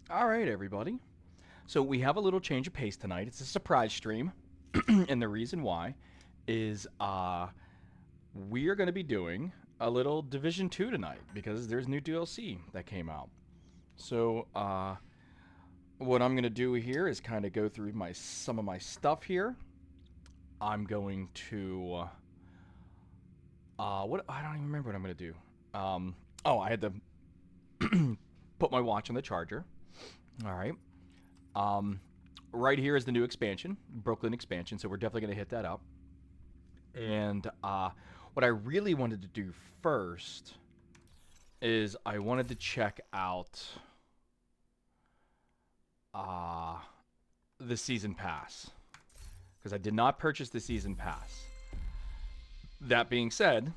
All right, everybody. So we have a little change of pace tonight. It's a surprise stream, and the reason why is we are going to be doing a little Division 2 tonight because there's new DLC that came out. So what I'm going to do here is kind of go through my some of my stuff here. I'm going to what I don't even remember what I'm going to do. Oh, I had to put my watch on the charger. All right. Um, right here is the new expansion, Brooklyn expansion. So we're definitely going to hit that up. And what I really wanted to do first is I wanted to check out uh, the season pass because I did not purchase the season pass. That being said,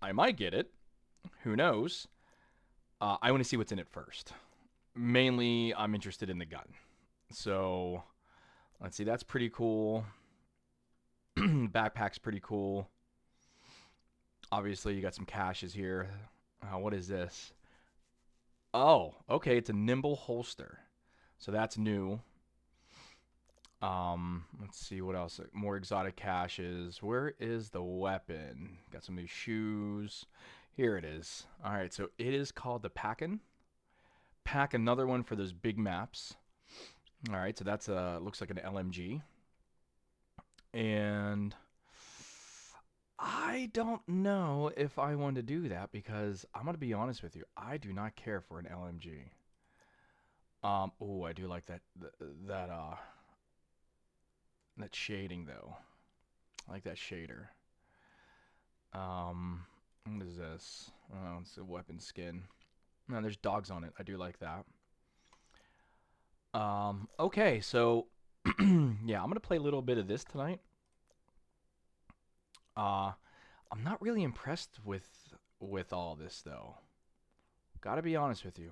I might get it. Who knows? I want to see what's in it first. Mainly, I'm interested in the gun. So let's see. That's pretty cool. Backpack's pretty cool. Obviously, you got some caches here. What is this? Oh, okay. It's a nimble holster. So that's new. Let's see what else. More exotic caches. Where is the weapon? Got some new shoes. Here it is. All right, so it is called the Packin'. Pack another one for those big maps. All right, so that's looks like an LMG. And I don't know if I want to do that because I'm gonna be honest with you. I do not care for an LMG. Oh, I do like that shading though. I like that shader. What is this? Oh, it's a weapon skin. No, there's dogs on it. I do like that. Okay, so yeah, I'm gonna play a little bit of this tonight. Uh, I'm not really impressed with all this though. Gotta be honest with you.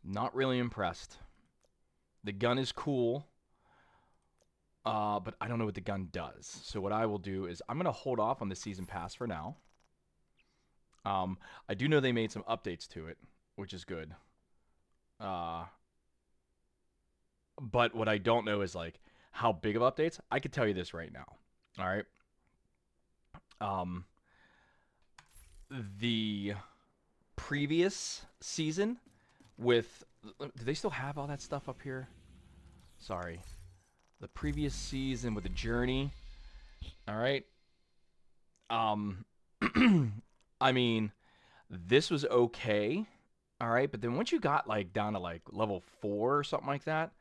Not really impressed. The gun is cool, but I don't know what the gun does. So what I will do is I'm gonna hold off on the season pass for now. I do know they made some updates to it, which is good. Uh, but what I don't know is like how big of updates. I could tell you this right now. All right. Um, the previous season with do they still have all that stuff up here? Sorry. The previous season with the journey. All right. Um I mean, this was okay. All right, but then once you got like down to like level 4 or something like that,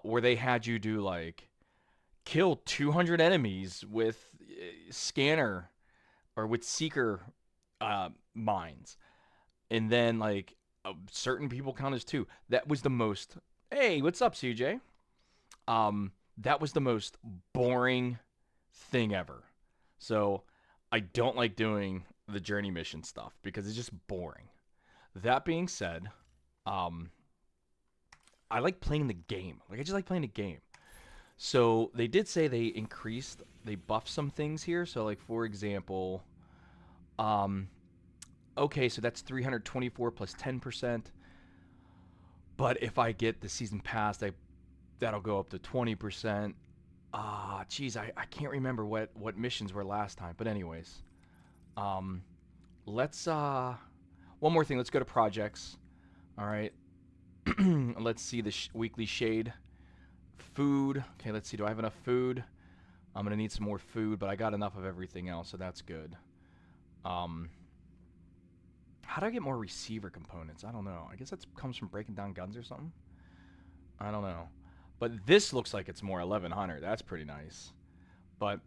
where they had you do like kill 200 enemies with scanner or with seeker mines, and then like certain people count as two. That was the most. Hey, what's up, CJ? That was the most boring thing ever. So I don't like doing the journey mission stuff because it's just boring. That being said, um, I like playing the game. Like I just like playing the game. So they did say they buffed some things here. So like for example, um, okay, so that's 324 plus 10%. But if I get the season pass, that'll go up to 20%. Geez, I can't remember what missions were last time. But anyways, um, let's one more thing. Let's go to projects. All right. Let's see the weekly shade. Food. Okay, let's see. Do I have enough food? I'm gonna need some more food, but I got enough of everything else, so that's good. Um, how do I get more receiver components? I don't know. I guess that comes from breaking down guns or something. I don't know. But this looks like it's more 1100. That's pretty nice. But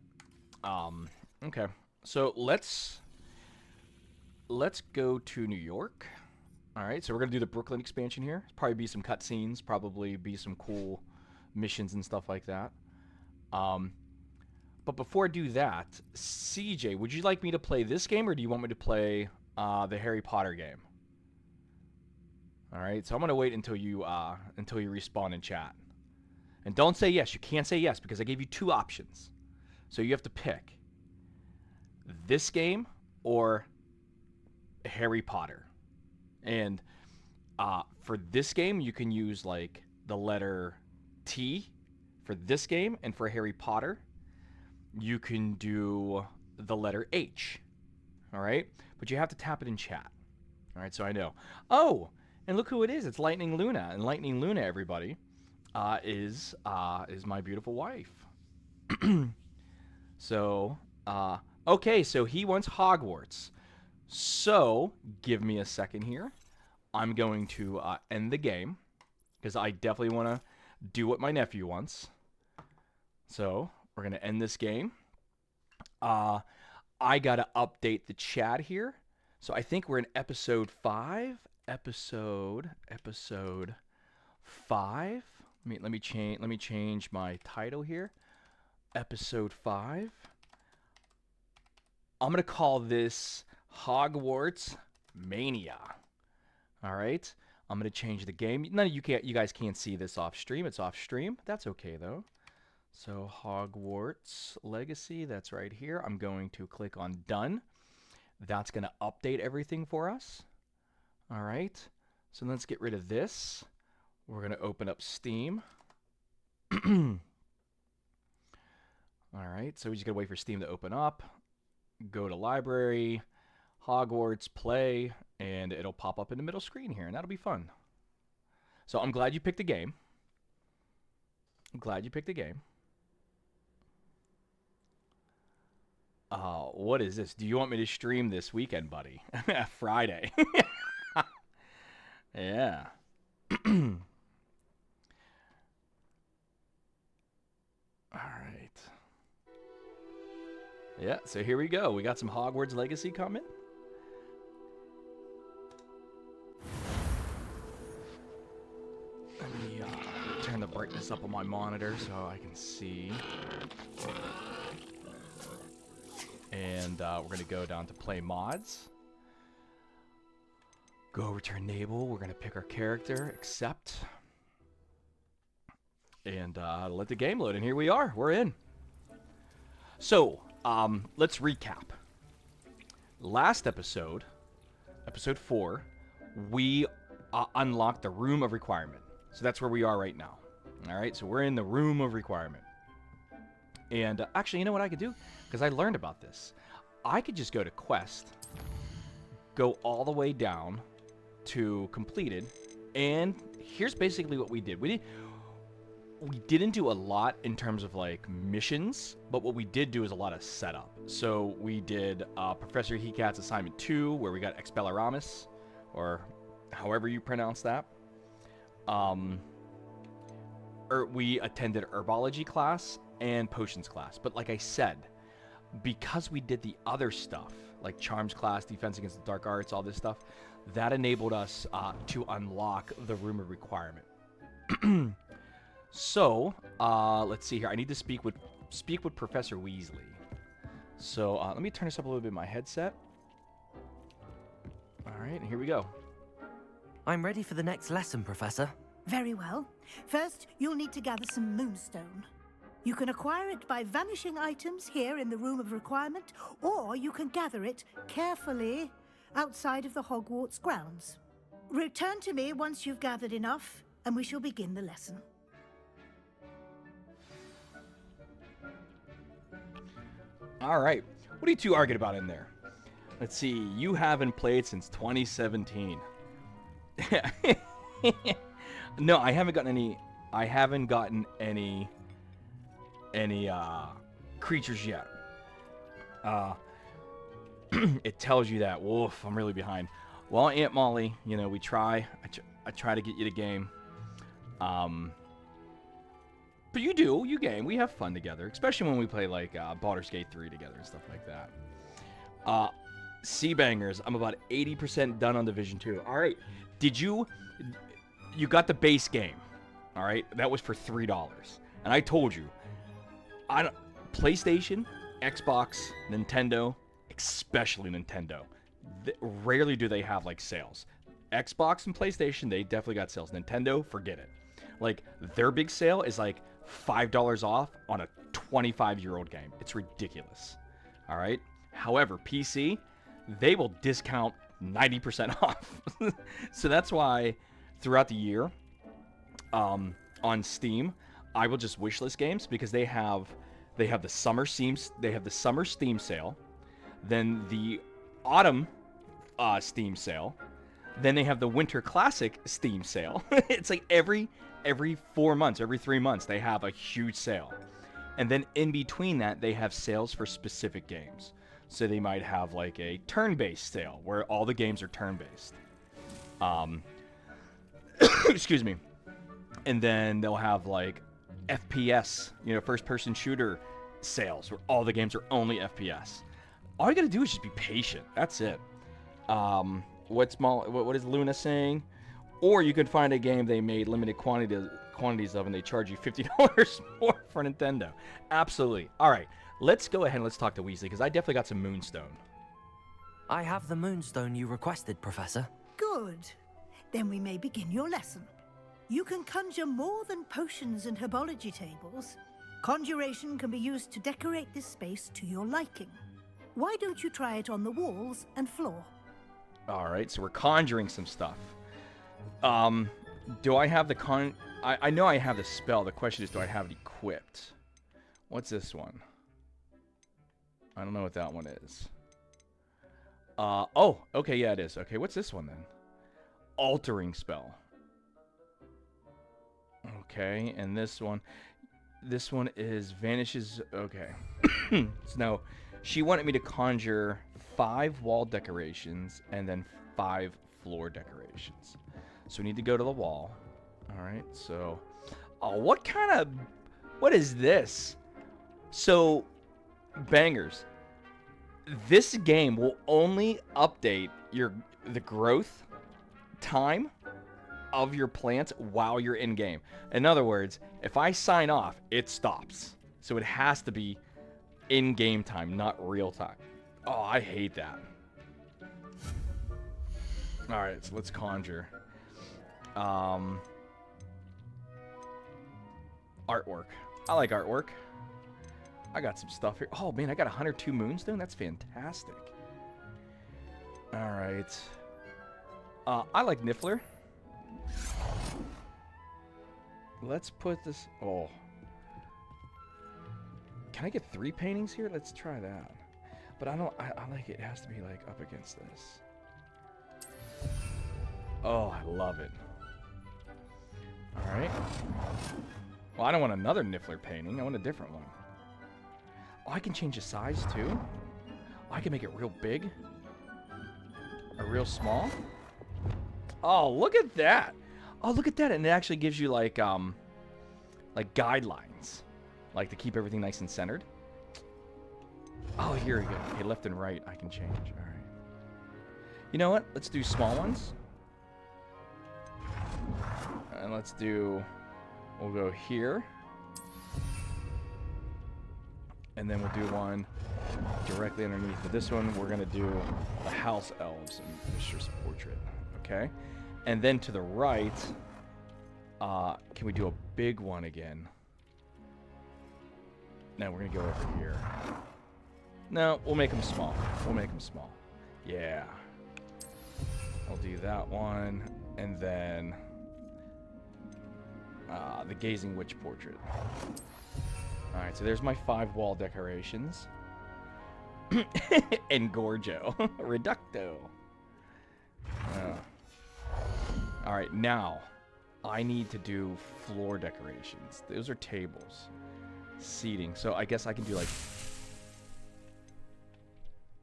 okay. So let's go to New York. All right. So we're gonna do the Brooklyn expansion here. Probably be some cutscenes. Probably be some cool missions and stuff like that. Um, but before I do that, CJ, would you like me to play this game or do you want me to play the Harry Potter game? All right. So I'm gonna wait until you respawn in chat. And don't say yes. You can't say yes because I gave you two options. So you have to pick this game or Harry Potter. And For this game, you can use like the letter T for this game, and for Harry Potter, you can do the letter H. All right, but you have to tap it in chat. All right, so I know. Oh, and look who it is. It's Lightning Luna, and Lightning Luna, everybody, is my beautiful wife. So, okay, so he wants Hogwarts. So, give me a second here. I'm going to end the game because I definitely want to do what my nephew wants. So, we're going to end this game. I got to update the chat here. So, I think we're in episode 5. Episode 5. Let me change my title here. Episode 5. I'm going to call this Hogwarts Mania. All right. I'm going to change the game. You guys can't see this off stream. It's off stream. That's okay though. So Hogwarts Legacy, that's right here. I'm going to click on done. That's going to update everything for us. All right. So let's get rid of this. We're going to open up Steam. All right, so we just gotta wait for Steam to open up. Go to library, Hogwarts, play, and it'll pop up in the middle screen here, and that'll be fun. So I'm glad you picked a game. What is this? Do you want me to stream this weekend, buddy? Friday. Yeah. All right. Yeah, so here we go. We got some Hogwarts Legacy coming. Let me turn the brightness up on my monitor so I can see. And we're going to go down to play mods. Go return Nabel. We're going to pick our character, accept. And let the game load. And here we are. We're in. So, let's recap. Last episode, episode 4, we unlocked the Room of Requirement. So that's where we are right now. All right, so we're in the Room of Requirement. And actually, you know what I could do? Because I learned about this. I could just go to Quest, go all the way down to Completed, and here's basically what we did. We didn't do a lot in terms of like missions, but what we did do is a lot of setup. So we did Professor Hecat's assignment 2, where we got Expelliarmus, or however you pronounce that. We attended herbology class and potions class. But like I said, because we did the other stuff, like charms class, defense against the dark arts, all this stuff, that enabled us to unlock the Room of Requirement. So, let's see here. I need to speak with Professor Weasley. So, let me turn this up a little bit in my headset. All right, and here we go. I'm ready for the next lesson, Professor. Very well. First, you'll need to gather some moonstone. You can acquire it by vanishing items here in the Room of Requirement, or you can gather it carefully outside of the Hogwarts grounds. Return to me once you've gathered enough, and we shall begin the lesson. All right. What are you two arguing about in there? Let's see. You haven't played since 2017. No, I haven't gotten any creatures yet. It tells you that. Woof, I'm really behind. Well, Aunt Molly, you know, we try. I try to get you the game. But you game. We have fun together, especially when we play like Baldur's Gate 3 together and stuff like that. Sea Bangers, I'm about 80% done on Division 2. All right, you got the base game, all right? That was for $3, and I told you, PlayStation, Xbox, Nintendo, especially Nintendo, rarely do they have like sales. Xbox and PlayStation, they definitely got sales. Nintendo, forget it. Like their big sale is like $5 off on a 25-year-old game. It's ridiculous. All right. However, PC, they will discount 90% off. So that's why throughout the year, on Steam, I will just wishlist games because they have the summer Steam sale, then the autumn Steam sale, then they have the winter classic Steam sale. It's like every 4 months, every 3 months they have a huge sale. And then in between that, they have sales for specific games. So they might have like a turn-based sale where all the games are turn-based. Excuse me. And then they'll have like FPS, first-person shooter sales where all the games are only FPS. All you gotta do is just be patient. That's it. What is Luna saying? Or you could find a game they made limited quantities of, and they charge you $50 more for Nintendo. Absolutely. All right, let's go ahead and let's talk to Weasley, because I definitely got some Moonstone. I have the moonstone you requested, Professor. Good. Then we may begin your lesson. You can conjure more than potions and herbology tables. Conjuration can be used to decorate this space to your liking. Why don't you try it on the walls and floor? All right, so we're conjuring some stuff. Do I have the I know I have the spell. The question is, do I have it equipped? What's this one? I don't know what that one is. Oh, okay, yeah, it is. Okay, what's this one then? Altering spell. Okay, and this one is vanishes. Okay. So now, she wanted me to conjure 5 wall decorations and then 5 floor decorations. So we need to go to the wall. All right, so... Oh, what is this? So, bangers. This game will only update the growth time of your plants while you're in game. In other words, if I sign off, it stops. So it has to be in game time, not real time. Oh, I hate that. All right, so let's conjure. Artwork. I like artwork. I got some stuff here. Oh man, I got 102 Moonstone. That's fantastic. All right. I like Niffler. Let's put this. Oh. Can I get 3 paintings here? Let's try that. But I like it has to be like up against this. Oh, I love it. All right. Well, I don't want another Niffler painting. I want a different one. Oh, I can change the size too. Oh, I can make it real big. Or real small. Oh, look at that. Oh, look at that. And it actually gives you like guidelines. Like to keep everything nice and centered. Oh, here we go. Okay, left and right I can change. All right. You know what? Let's do small ones. And we'll go here. And then we'll do one directly underneath. But this one, we're going to do the house elves and Mistress Portrait. Okay? And then to the right, can we do a big one again? No, we're going to go over here. No, we'll make them small. We'll make them small. Yeah. I'll do that one. And then the Gazing Witch Portrait. Alright, so there's my 5 wall decorations. Engorgo. Reducto. Alright, now I need to do floor decorations. Those are tables. Seating. So I guess I can do like...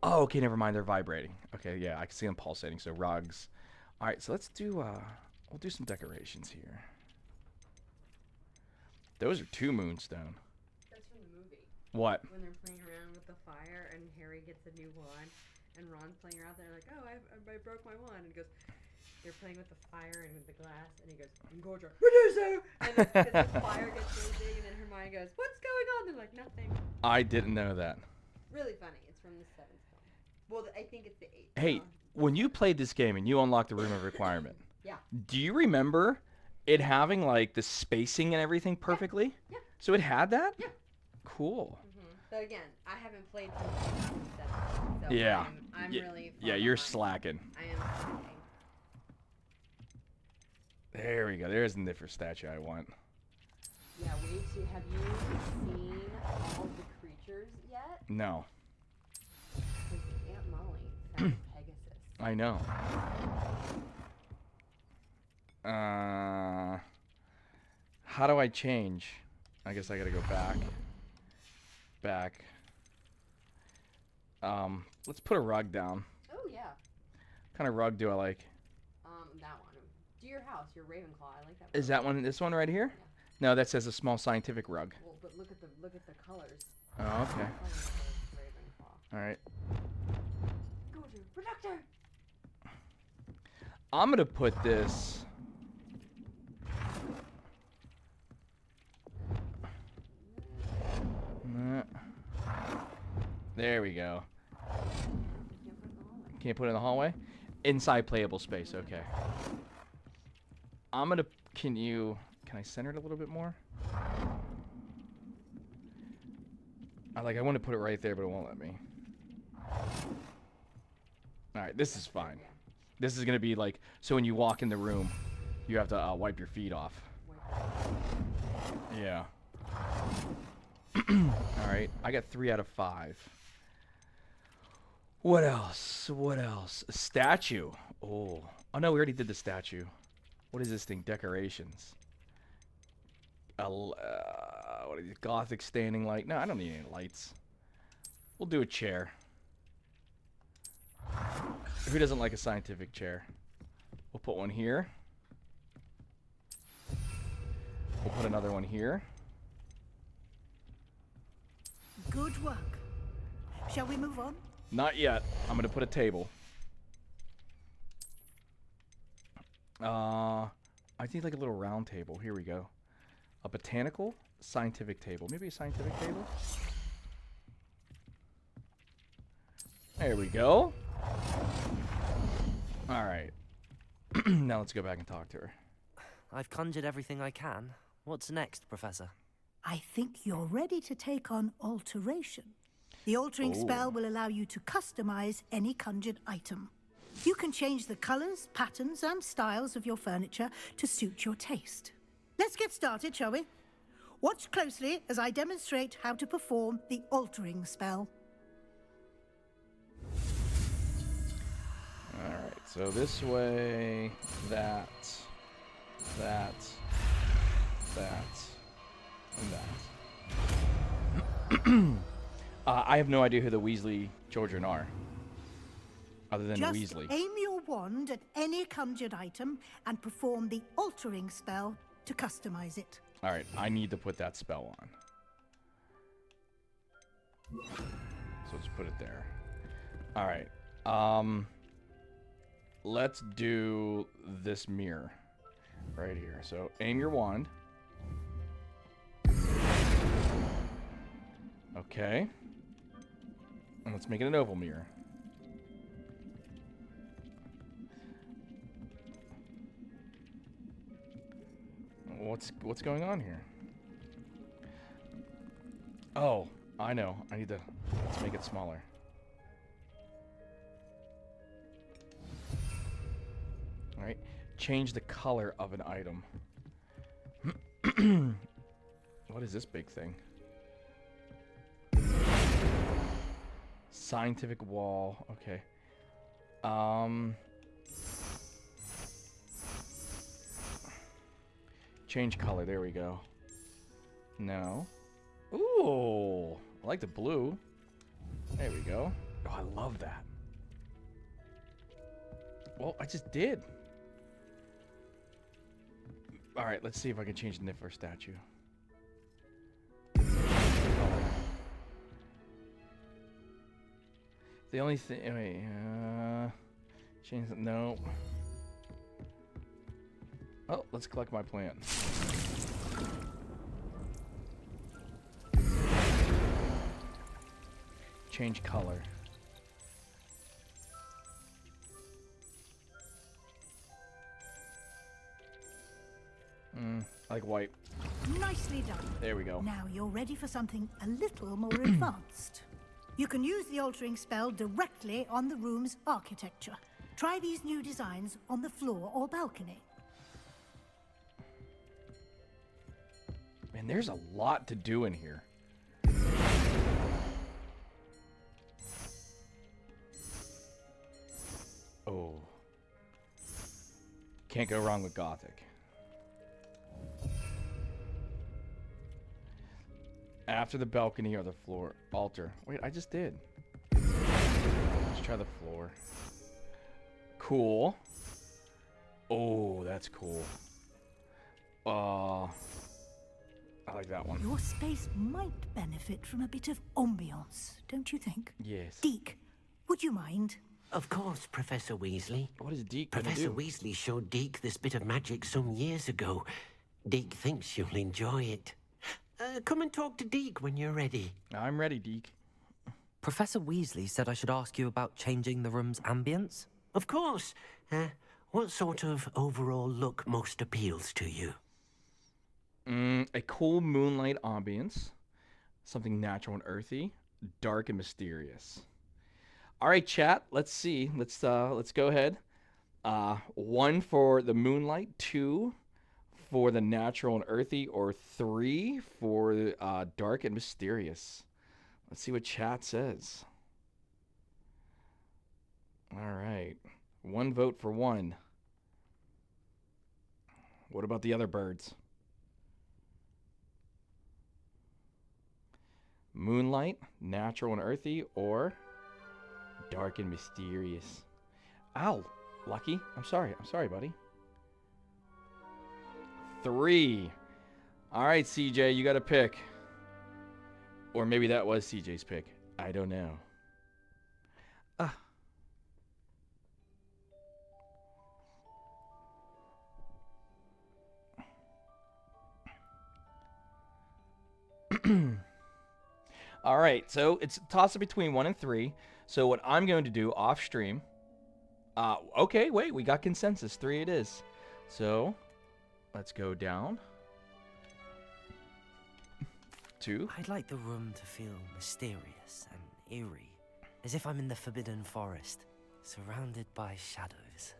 Oh, okay, never mind. They're vibrating. Okay, yeah, I can see them pulsating. So rugs. Alright, so let's do... we'll do some decorations here. Those are 2 Moonstone. That's from the movie. What? When they're playing around with the fire and Harry gets a new wand and Ron's playing around there like, oh, I broke my wand. And he goes, they're playing with the fire and with the glass and he goes, Engorgo, Reducer! And then the fire gets really big and then Hermione goes, what's going on? They're like, nothing. I didn't know that. Really funny. It's from the 7th film. Well, I think it's the 8th. Hey, when you played this game and you unlocked the Room of Requirement, yeah. Do you remember it having like the spacing and everything perfectly? Yeah. So it had that? Yeah. Cool. Mm-hmm. So again, I haven't played since 2007. So Yeah. I'm really Yeah, far you're behind. slacking. I am slacking. There we go. There's the Niffer statue I want. Yeah, wait to have you seen all the creatures yet? No. Because Aunt Molly found Pegasus. I know. How do I change? I guess I gotta go back. Back. Let's put a rug down. Oh yeah. What kind of rug do I like? That one. Do your house, your Ravenclaw. I like that. Is that one? This one right here? Yeah. No, that says a small scientific rug. Well, but look at the colors. Oh, okay. Ravenclaw. All right. Go to Protector. I'm gonna put this. There we go. Can't put it in the hallway? Inside playable space, okay. I'm gonna, can I center it a little bit more? I want to put it right there, but it won't let me. Alright, this is fine. This is gonna be like, so when you walk in the room, you have to wipe your feet off. Yeah. Alright, I got 3 out of 5. What else? What else? A statue. Oh. Oh no, we already did the statue. What is this thing? Decorations. What is it? Gothic standing light. No, I don't need any lights. We'll do a chair. Who doesn't like a scientific chair? We'll put one here. We'll put another one here. Good work. Shall we move on? Not yet. I'm gonna put a table. I think like a little round table. Here we go. A botanical scientific table. Maybe a scientific table. There we go. All right. Now let's go back and talk to her. I've conjured everything I can. What's next, Professor? I think you're ready to take on alteration. The altering spell will allow you to customize any conjured item. You can change the colors, patterns, and styles of your furniture to suit your taste. Let's get started, shall we? Watch closely as I demonstrate how to perform the altering spell. Alright, so this way, that, and that. I have no idea who the Weasley children are, other than Just Weasley. aim your wand at any conjured item and perform the altering spell to customize it. Alright, I need to put that spell on. So let's put it there. Alright, let's do this mirror right here. So aim your wand. Okay. And let's make it an oval mirror. What's going on here? Oh, I know. Let's make it smaller. All right. Change the color of an item. What is this big thing? Scientific wall. Okay. Change color. There we go. No. Ooh. I like the blue. There we go. Oh, I love that. Well, I just did. All right, let's see if I can change the Niffer statue. The only thing, wait, change the, no. Oh, let's collect my plant. Change color. I like white. Nicely done. There we go. Now you're ready for something a little more advanced. You can use the altering spell directly on the room's architecture. Try these new designs on the floor or balcony. And there's a lot to do in here. Oh. Can't go wrong with Gothic. After the balcony or the floor. Altar. Wait, I just did. Let's try the floor. Cool. Oh, that's cool. I like that one. Your space might benefit from a bit of ambiance, don't you think? Yes. Deke, would you mind? Of course, Professor Weasley. What is Deke gonna Professor do? Weasley showed Deke this bit of magic some years ago. Deke thinks you'll enjoy it. Come and talk to Deke when you're ready. I'm ready, Deke. Professor Weasley said I should ask you about changing the room's ambience. Of course. What sort of overall look most appeals to you? A cool moonlight ambience. Something natural and earthy. Dark and mysterious. All right, chat. Let's see. Let's go ahead. 1 for the moonlight, 2 for the natural and earthy, or 3 for dark and mysterious. Let's see what chat says. All right. 1 vote for 1. What about the other birds? Moonlight, natural and earthy, or dark and mysterious. Ow, Lucky. I'm sorry, buddy. 3. All right, CJ, you got to pick. Or maybe that was CJ's pick. I don't know. All right, so it's a toss-up between 1 and 3. So what I'm going to do off stream. Okay, wait, we got consensus. 3 it is. So let's go down. 2. I'd like the room to feel mysterious and eerie, as if I'm in the Forbidden Forest, surrounded by shadows.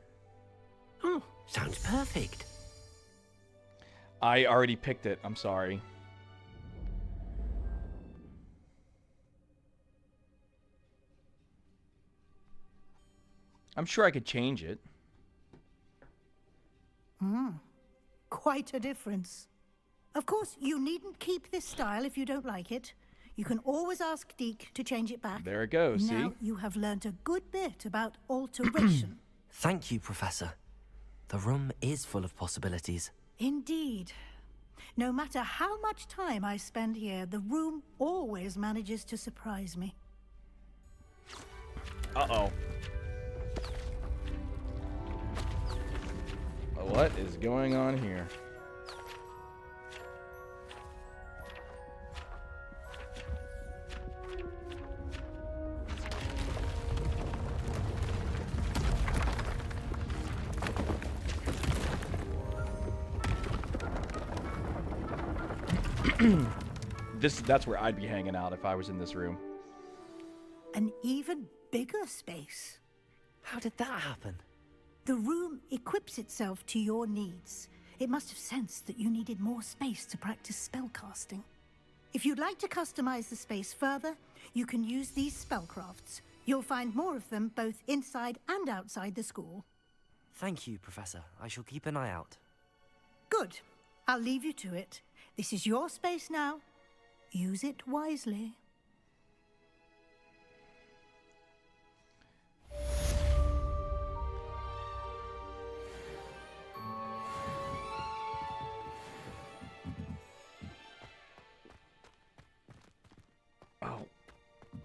Oh, sounds perfect. I already picked it. I'm sorry. I'm sure I could change it. Quite a difference. Of course, you needn't keep this style if you don't like it. You can always ask Deke to change it back. There it goes, Now see? you have learned a good bit about alteration. Thank you, Professor. The room is full of possibilities. Indeed. No matter how much time I spend here, the room always manages to surprise me. Uh-oh. What is going on here? That's where I'd be hanging out if I was in this room. An even bigger space. How did that happen? The room equips itself to your needs. It must have sensed that you needed more space to practice spellcasting. If you'd like to customize the space further, you can use these spellcrafts. You'll find more of them both inside and outside the school. Thank you, Professor. I shall keep an eye out. Good. I'll leave you to it. This is your space now. Use it wisely.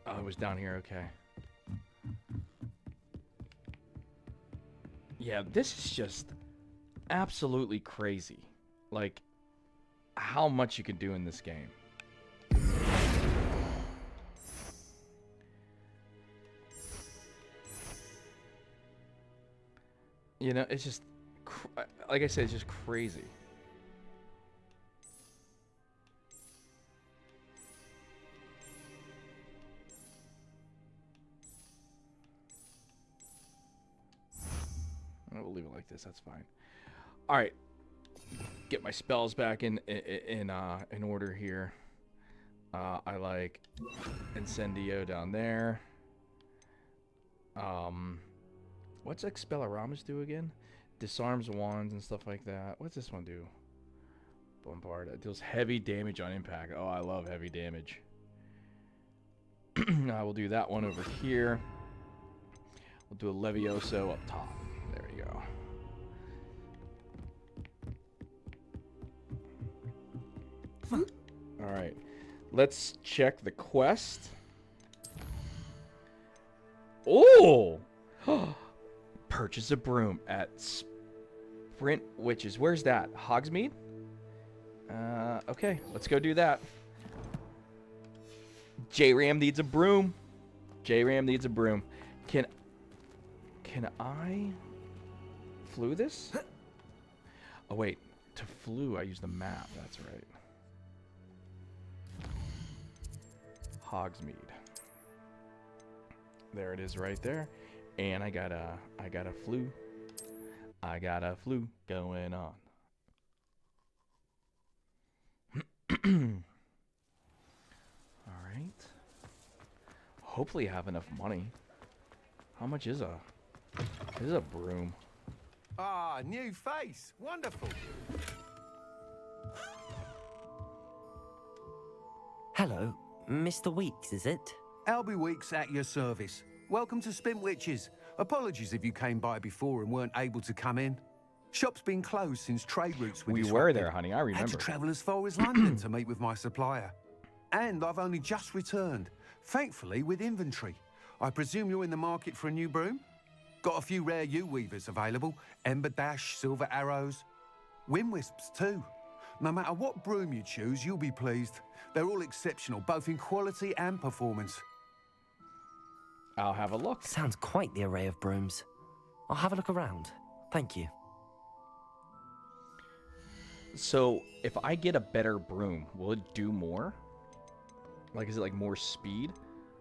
Oh, it was down here, okay. Yeah, this is just absolutely crazy. Like, how much you can do in this game. You know, it's just, like I said, it's just crazy. We'll leave it like this. That's fine. All right. get my spells back in order here. I like Incendio down there. What's Expelliarmus do again? Disarms wands and stuff like that. What's this one do? Bombard. It deals heavy damage on impact. Oh, I love heavy damage. I will do that one over here. We'll do a Levioso up top. There we go. All right. Let's check the quest. Oh! Purchase a broom at Sprint Witches. Where's that? Hogsmeade? Okay, let's go do that. J-Ram needs a broom. J-Ram needs a broom. Can I flew this? Oh wait, to flew I use the map. That's right. Hogsmeade. There it is right there. And I got a flu. I got a flu going on. All right. Hopefully I have enough money. How much is a broom? Ah, new face. Wonderful. Hello, Mr. Weeks, is it? Albie Weeks at your service. Welcome to Spin Witches. Apologies if you came by before and weren't able to come in. Shop's been closed since trade routes were We disrupted. were there, honey. I Had remember. to travel as far as London to meet with my supplier. And I've only just returned, thankfully with inventory. I presume you're in the market for a new broom? Got a few rare U-weavers available. Ember Dash, Silver Arrows. Wind Wisps too. No matter what broom you choose, you'll be pleased. They're all exceptional, both in quality and performance. I'll have a look. Sounds quite the array of brooms. I'll have a look around. Thank you. So, if I get a better broom, will it do more? Like, is it like more speed?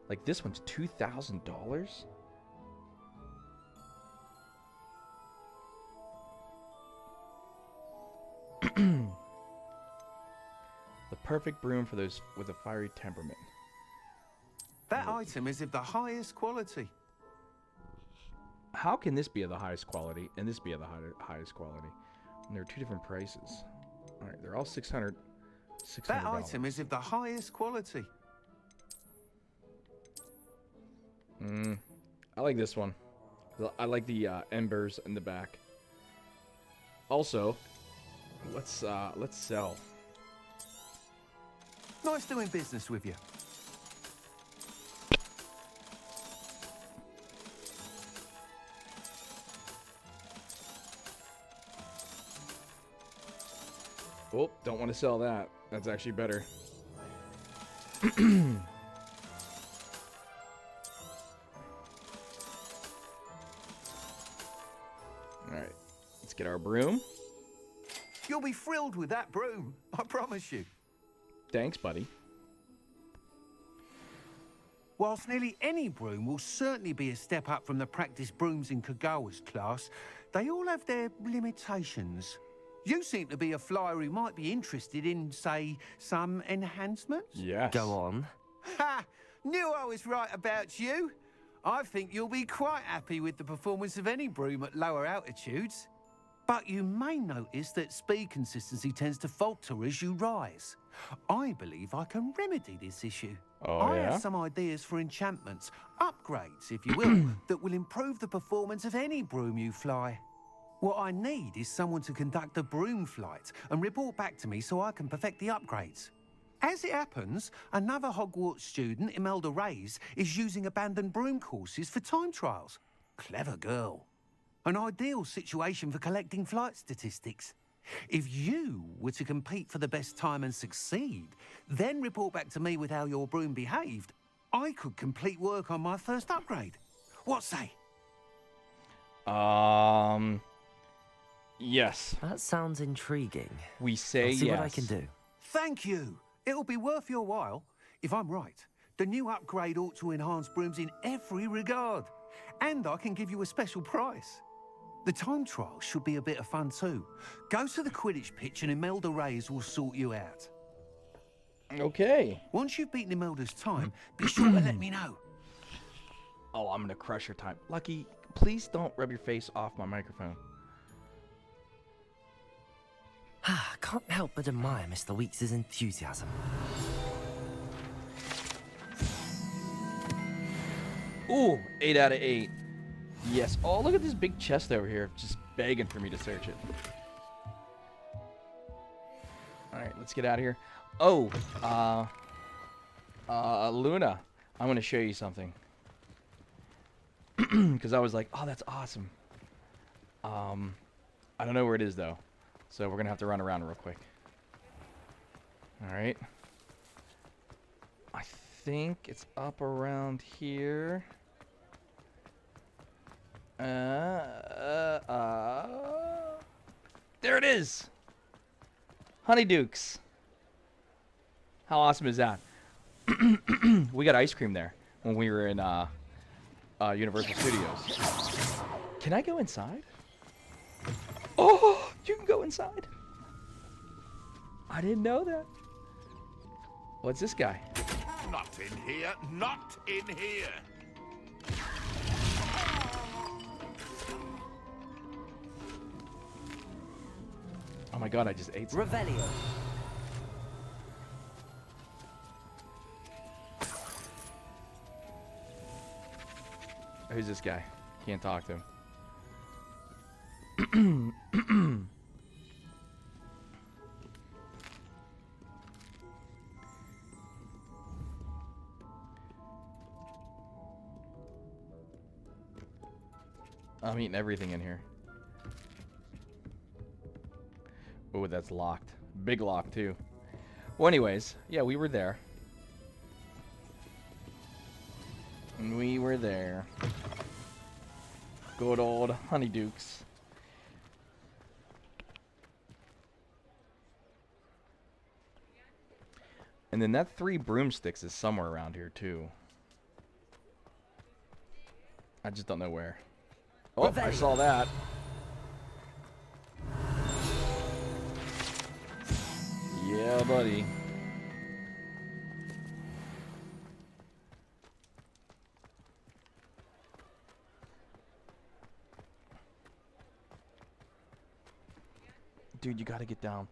Like, this one's $2,000? The perfect broom for those with a fiery temperament. That item is of the highest quality. How can this be of the highest quality and this be of the highest quality? And they're two different prices. All right, they're all $600. That item is of the highest quality. I like this one. I like the embers in the back. Also, let's sell. Nice doing business with you. Oh, don't want to sell that. That's actually better. Alright, let's get our broom. You'll be thrilled with that broom, I promise you. Thanks, buddy. Whilst nearly any broom will certainly be a step up from the practice brooms in Kagawa's class, they all have their limitations. You seem to be a flyer who might be interested in, say, some enhancements? Yes. Go on. Ha! Knew I was right about you. I think you'll be quite happy with the performance of any broom at lower altitudes. But you may notice that speed consistency tends to falter as you rise. I believe I can remedy this issue. Oh, I yeah? have some ideas for enchantments, upgrades, if you will, that will improve the performance of any broom you fly. What I need is someone to conduct a broom flight and report back to me so I can perfect the upgrades. As it happens, another Hogwarts student, Imelda Reyes, is using abandoned broom courses for time trials. Clever girl. An ideal situation for collecting flight statistics. If you were to compete for the best time and succeed, then report back to me with how your broom behaved, I could complete work on my first upgrade. What say? Yes. That sounds intriguing. We say I'll see yes. what I can do. Thank you. It'll be worth your while. If I'm right, the new upgrade ought to enhance brooms in every regard. And I can give you a special price. The time trial should be a bit of fun too. Go to the Quidditch pitch and Imelda Reyes will sort you out. Okay. Once you've beaten Imelda's time, be sure to let me know. Oh, I'm gonna crush her time. Lucky, please don't rub your face off my microphone. I can't help but admire Mr. Weeks' enthusiasm. Ooh, 8 out of 8. Yes. Oh, look at this big chest over here, just begging for me to search it. All right, let's get out of here. Oh, Luna, I'm gonna show you something. Because I was like, oh, that's awesome. I don't know where it is though, so we're gonna have to run around real quick. All right. I think it's up around here. There it is. Honeydukes. How awesome is that? We got ice cream there when we were in Universal Studios. Can I go inside? Oh, you can go inside. I didn't know that. What's this guy? Not in here, not in here. Oh my god, I just ate something. Revelio. Who's this guy? Can't talk to him. I'm eating everything in here. Oh, that's locked. Big lock, too. Well, anyways, yeah, we were there. We were there. Good old Honeydukes. And then that 3 broomsticks is somewhere around here, too. I just don't know where. Oh, I saw that. Yeah, buddy. Dude, you gotta get down.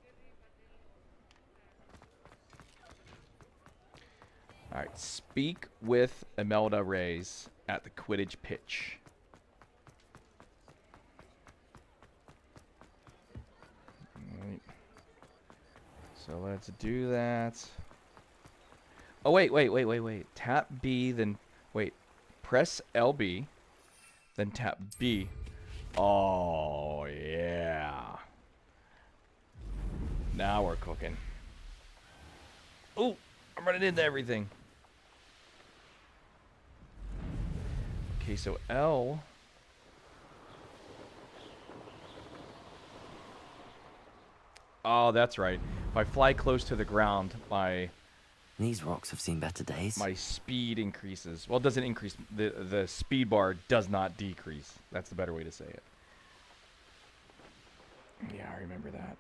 Alright, speak with Imelda Reyes at the Quidditch pitch. Alright. So let's do that. Oh, wait. Tap B, then... Wait. Press LB, then tap B. Oh, yeah. Now we're cooking. Oh, I'm running into everything. Okay, so L. Oh, that's right. If I fly close to the ground, my These rocks have seen better days. speed increases. Well, it doesn't increase. The speed bar does not decrease. That's the better way to say it. Yeah, I remember that.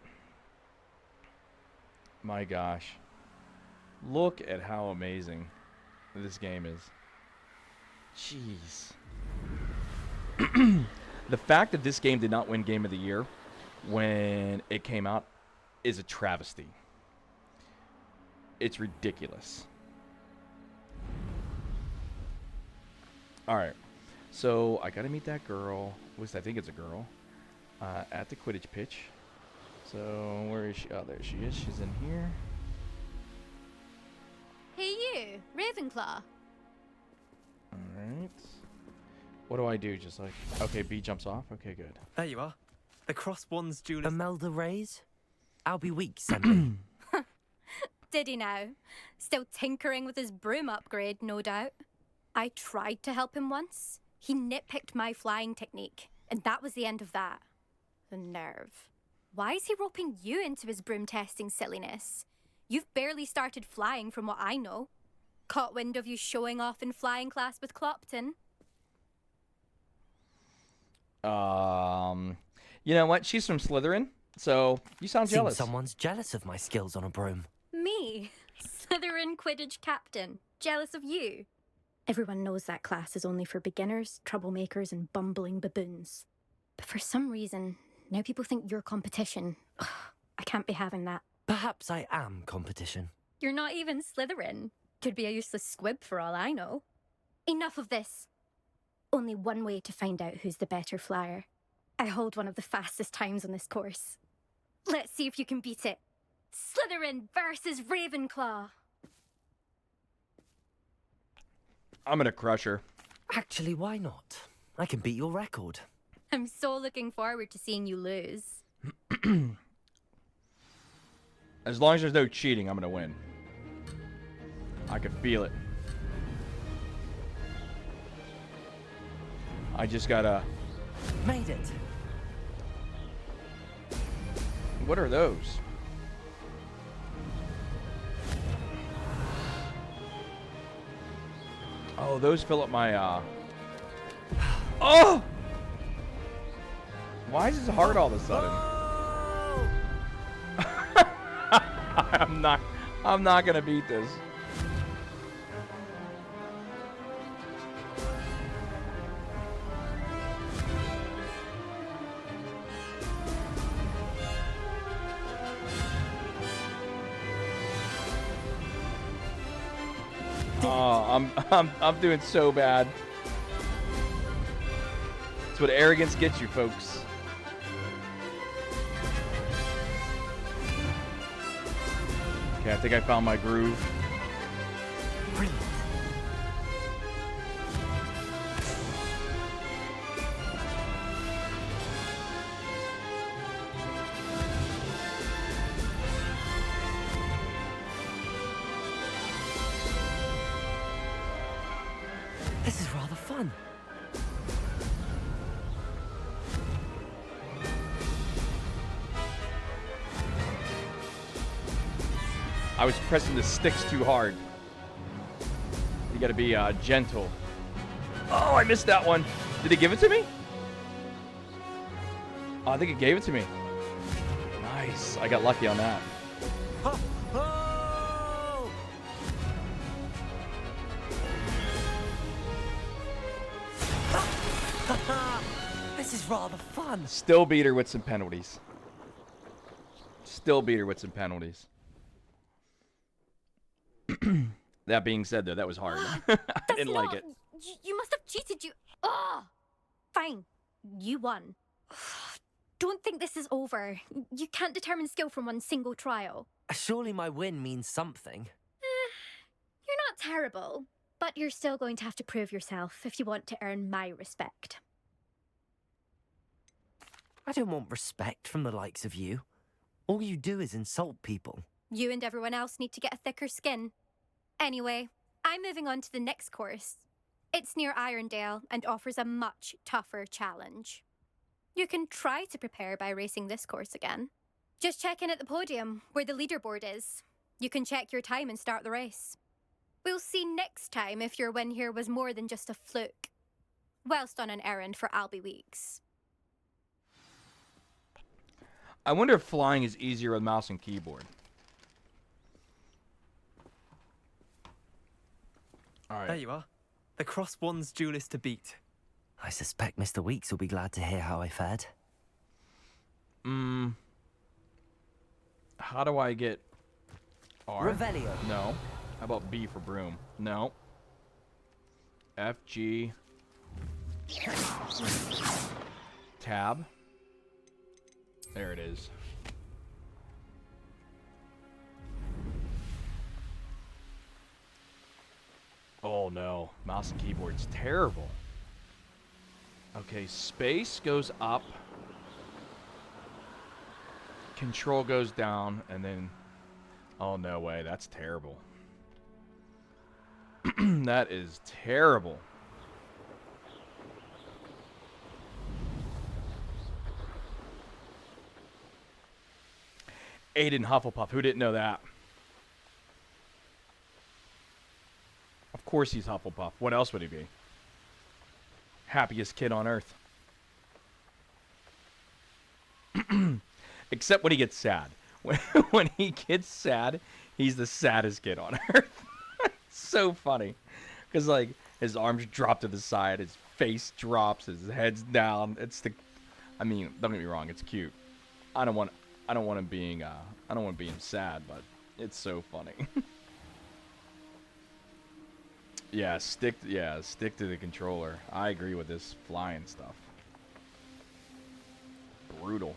My gosh. Look at how amazing this game is. Jeez. The fact that this game did not win Game of the Year when it came out is a travesty. It's ridiculous. Alright. So, I gotta meet that girl. At least I think it's a girl. At the Quidditch pitch. So, where is she? Oh, there she is. She's in here. Hey you, Ravenclaw. Alright. What do I do? Just like... Okay, B jumps off. Okay, good. There you are. The cross one's Julius. Imelda Reyes? Albie Weeks sent me. Did he now? Still tinkering with his broom upgrade, no doubt. I tried to help him once. He nitpicked my flying technique, and that was the end of that. The nerve. Why is he roping you into his broom testing silliness? You've barely started flying from what I know. Caught wind of you showing off in flying class with Clopton. You know what? She's from Slytherin, so you sound Seems jealous. someone's jealous of my skills on a broom. Me, Slytherin Quidditch captain, jealous of you. Everyone knows that class is only for beginners, troublemakers, and bumbling baboons. But for some reason, now people think you're competition. Ugh, I can't be having that. Perhaps I am competition. You're not even Slytherin. Could be a useless squib for all I know. Enough of this. Only one way to find out who's the better flyer. I hold one of the fastest times on this course. Let's see if you can beat it. Slytherin versus Ravenclaw. I'm gonna crush her. Actually, why not? I can beat your record. I'm so looking forward to seeing you lose. As long as there's no cheating, I'm gonna win. I can feel it. I just gotta... Made it. What are those? Oh, those fill up my, Oh! Why is this hard all of a sudden? I'm not gonna beat this. Oh, I'm doing so bad. That's what arrogance gets you, folks. Okay, I think I found my groove. Brilliant. This is rather fun. I was pressing the sticks too hard. You gotta be gentle. Oh, I missed that one. Did he give it to me? Oh, I think he gave it to me. Nice. I got lucky on that. Oh! Oh! This is rather fun. Still beat her with some penalties. Still beat her with some penalties. That being said, though, that was hard. I didn't like it. You must have cheated. Oh! Fine. You won. Don't think this is over. You can't determine skill from one single trial. Surely my win means something. You're not terrible, but you're still going to have to prove yourself if you want to earn my respect. I don't want respect from the likes of you. All you do is insult people. You and everyone else need to get a thicker skin. Anyway, I'm moving on to the next course. It's near Irondale and offers a much tougher challenge. You can try to prepare by racing this course again. Just check in at the podium, where the leaderboard is. You can check your time and start the race. We'll see next time if your win here was more than just a fluke. Whilst on an errand for Albie Weeks. I wonder if flying is easier with mouse and keyboard. All right. There you are. The cross one's duelist to beat. I suspect Mr. Weeks will be glad to hear how I fared. How do I get R? Revelio. No. How about B for broom? No. F, G. Tab. There it is. Oh no, mouse and keyboard's terrible. Okay, space goes up. Control goes down, and then... Oh, no way, that's terrible. That is terrible. Aiden Hufflepuff, who didn't know that? Of course he's Hufflepuff. What else would he be? Happiest kid on earth. Except when he gets sad. When he gets sad, he's the saddest kid on earth. So funny. Because, like, his arms drop to the side, his face drops, his head's down. I mean, don't get me wrong, it's cute. I don't want him being sad, but it's so funny. Yeah, stick to the controller. I agree with this flying stuff. Brutal.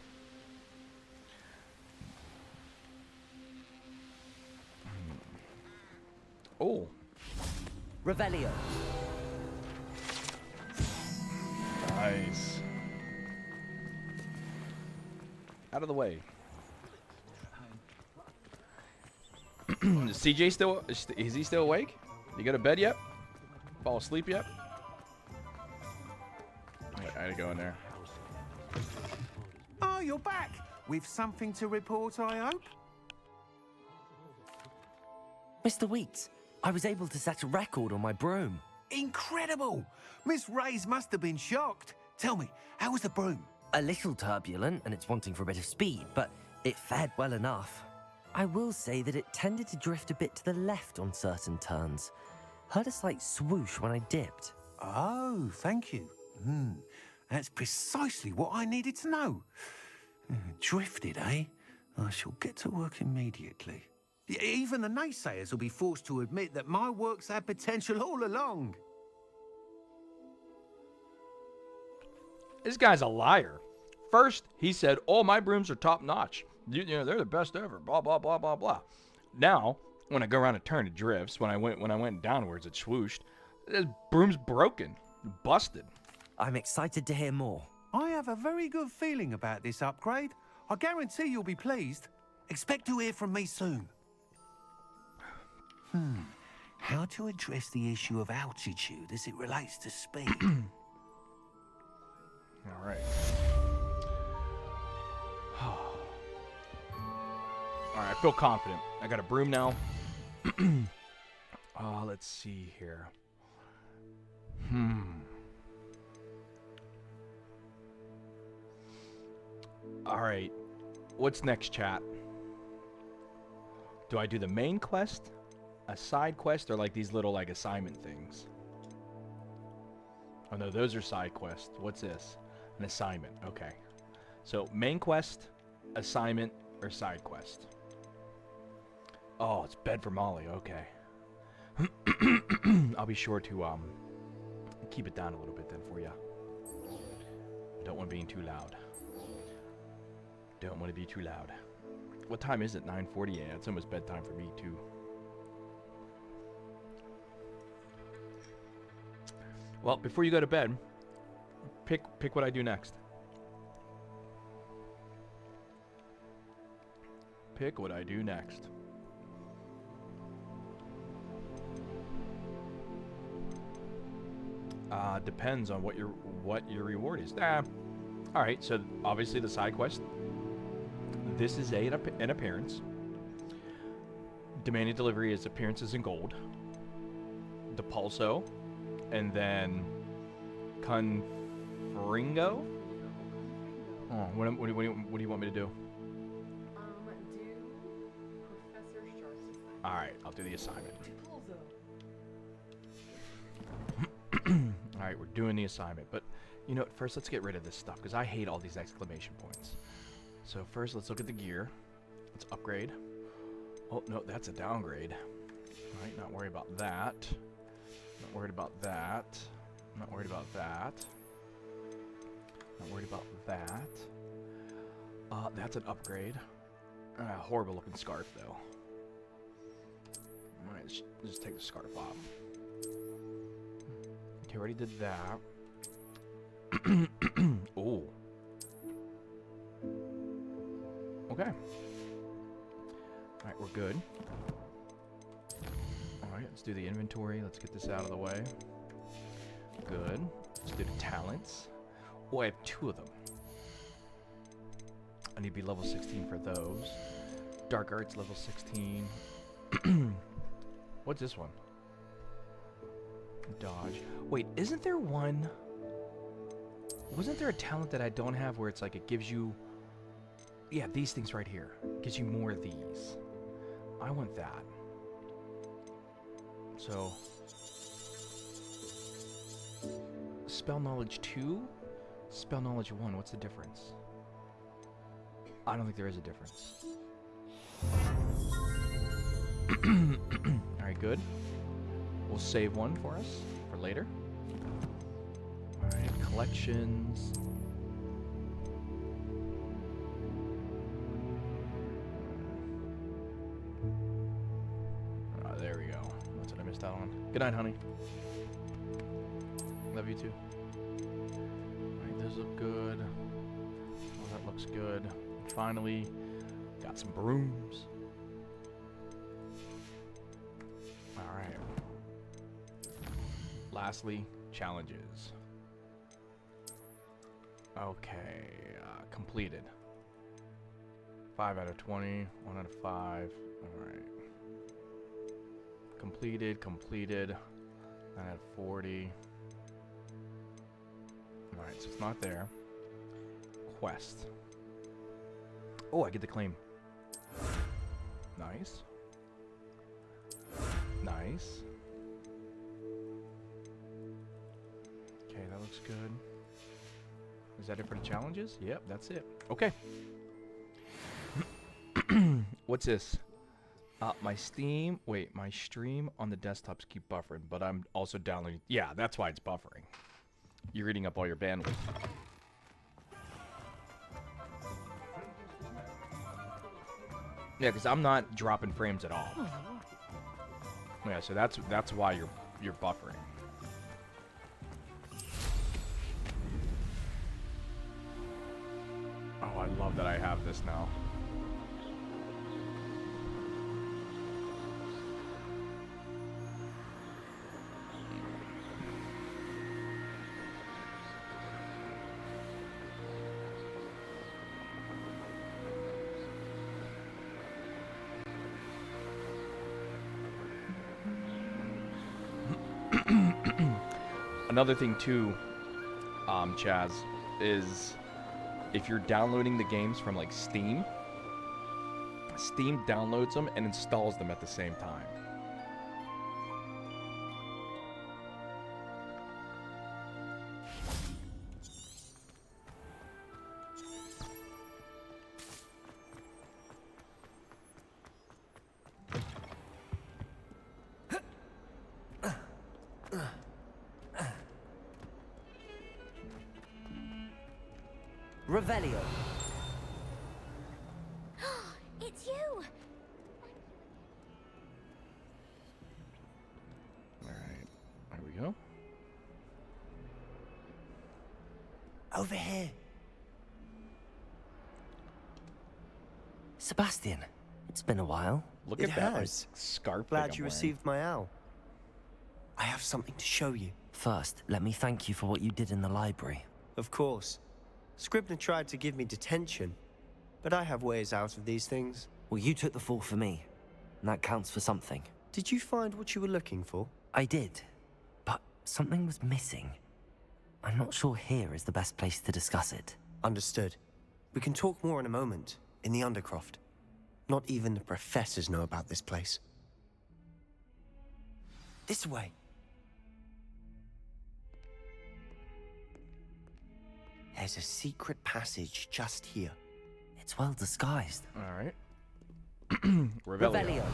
Oh. Revelio. Nice. Out of the way. Is CJ still? Is he still awake? You go to bed yet? Fall asleep yet? I had to go in there. Oh, you're back. With something to report, I hope? Mr. Weeks, I was able to set a record on my broom. Incredible! Miss Ray's must have been shocked. Tell me, how was the broom? A little turbulent, and it's wanting for a bit of speed, but it fared well enough. I will say that it tended to drift a bit to the left on certain turns. Heard a slight swoosh when I dipped. Oh, thank you. That's precisely what I needed to know. Drifted, eh? I shall get to work immediately. Even the naysayers will be forced to admit that my work's had potential all along. This guy's a liar. First, he said, "Oh, my brooms are top notch. You know, they're the best ever." Blah blah blah blah blah. Now, when I go around a turn, it drifts. When I went downwards, it swooshed. This broom's broken, busted. I'm excited to hear more. I have a very good feeling about this upgrade. I guarantee you'll be pleased. Expect to hear from me soon. How to address the issue of altitude as it relates to speed? All right. All right, I feel confident. I got a broom now. Let's see here. All right. What's next, chat? Do I do the main quest, a side quest, or like these little like assignment things? Oh no, those are side quests. What's this? An assignment. Okay. So main quest, assignment, or side quest? Oh, it's bed for Molly. Okay. I'll be sure to keep it down a little bit then for you. Don't want being too loud. Don't want to be too loud. What time is it? 9:48. It's almost bedtime for me too. Well, before you go to bed, pick what I do next. Pick what I do next. Depends on what your reward is. All right. So obviously the side quest. This is an appearance. Demanding delivery is appearances in gold. Depulso, and then Confringo. Oh, what do you want me to do? Do Professor Sharp's assignment. All right, I'll do the assignment. All right, we're doing the assignment, but you know, first let's get rid of this stuff because I hate all these exclamation points. So first, let's look at the gear. Let's upgrade. Oh no, that's a downgrade. All right, not worried about that. Not worried about that. Not worried about that. Not worried about that. That's an upgrade. Horrible looking scarf though. All right, let's just take the scarf off. Okay, already did that. Oh. Okay. Alright, we're good. Alright, let's do the inventory. Let's get this out of the way. Good. Let's do the talents. Oh, I have 2 of them. I need to be level 16 for those. Dark Arts level 16. What's this one? Dodge. Wait, isn't there one? Wasn't there a talent that I don't have where it's like it gives you Yeah, these things right here. Gives you more of these. I want that. So, spell knowledge 2, spell knowledge 1. What's the difference? I don't think there is a difference. Alright, good. We'll save one for us for later. Alright, collections. There we go. That's what I missed out on. Good night, honey. Love you too. Alright, those look good. Oh, that looks good. Finally, got some brooms. Alright. Lastly, challenges. Okay, completed. 5 out of 20, 1 out of 5. Alright. Completed. 9 out of 40. Alright, so it's not there. Quest. Oh, I get the claim. Nice. Nice. Okay, that looks good. Is that it for the challenges? Yep, that's it. Okay. What's this? My stream on the desktops keep buffering, but I'm also downloading. Yeah, that's why it's buffering. You're eating up all your bandwidth. Yeah, because I'm not dropping frames at all. Yeah, so that's why you're buffering. Oh, I love that I have this now. Another thing too, Chaz, is if you're downloading the games from like Steam downloads them and installs them at the same time. Revelio. It's you! Alright, there we go. Over here. Sebastian, it's been a while. Look It at that like, has. scarf. thing Glad I'm you wearing. received my owl. I have something to show you. First, let me thank you for what you did in the library. Of course. Scribner tried to give me detention, but I have ways out of these things. Well, you took the fall for me, and that counts for something. Did you find what you were looking for? I did, but something was missing. I'm not sure here is the best place to discuss it. Understood. We can talk more in a moment, in the Undercroft. Not even the professors know about this place. This way. There's a secret passage just here. It's well disguised. Alright. Revelio. Revelio.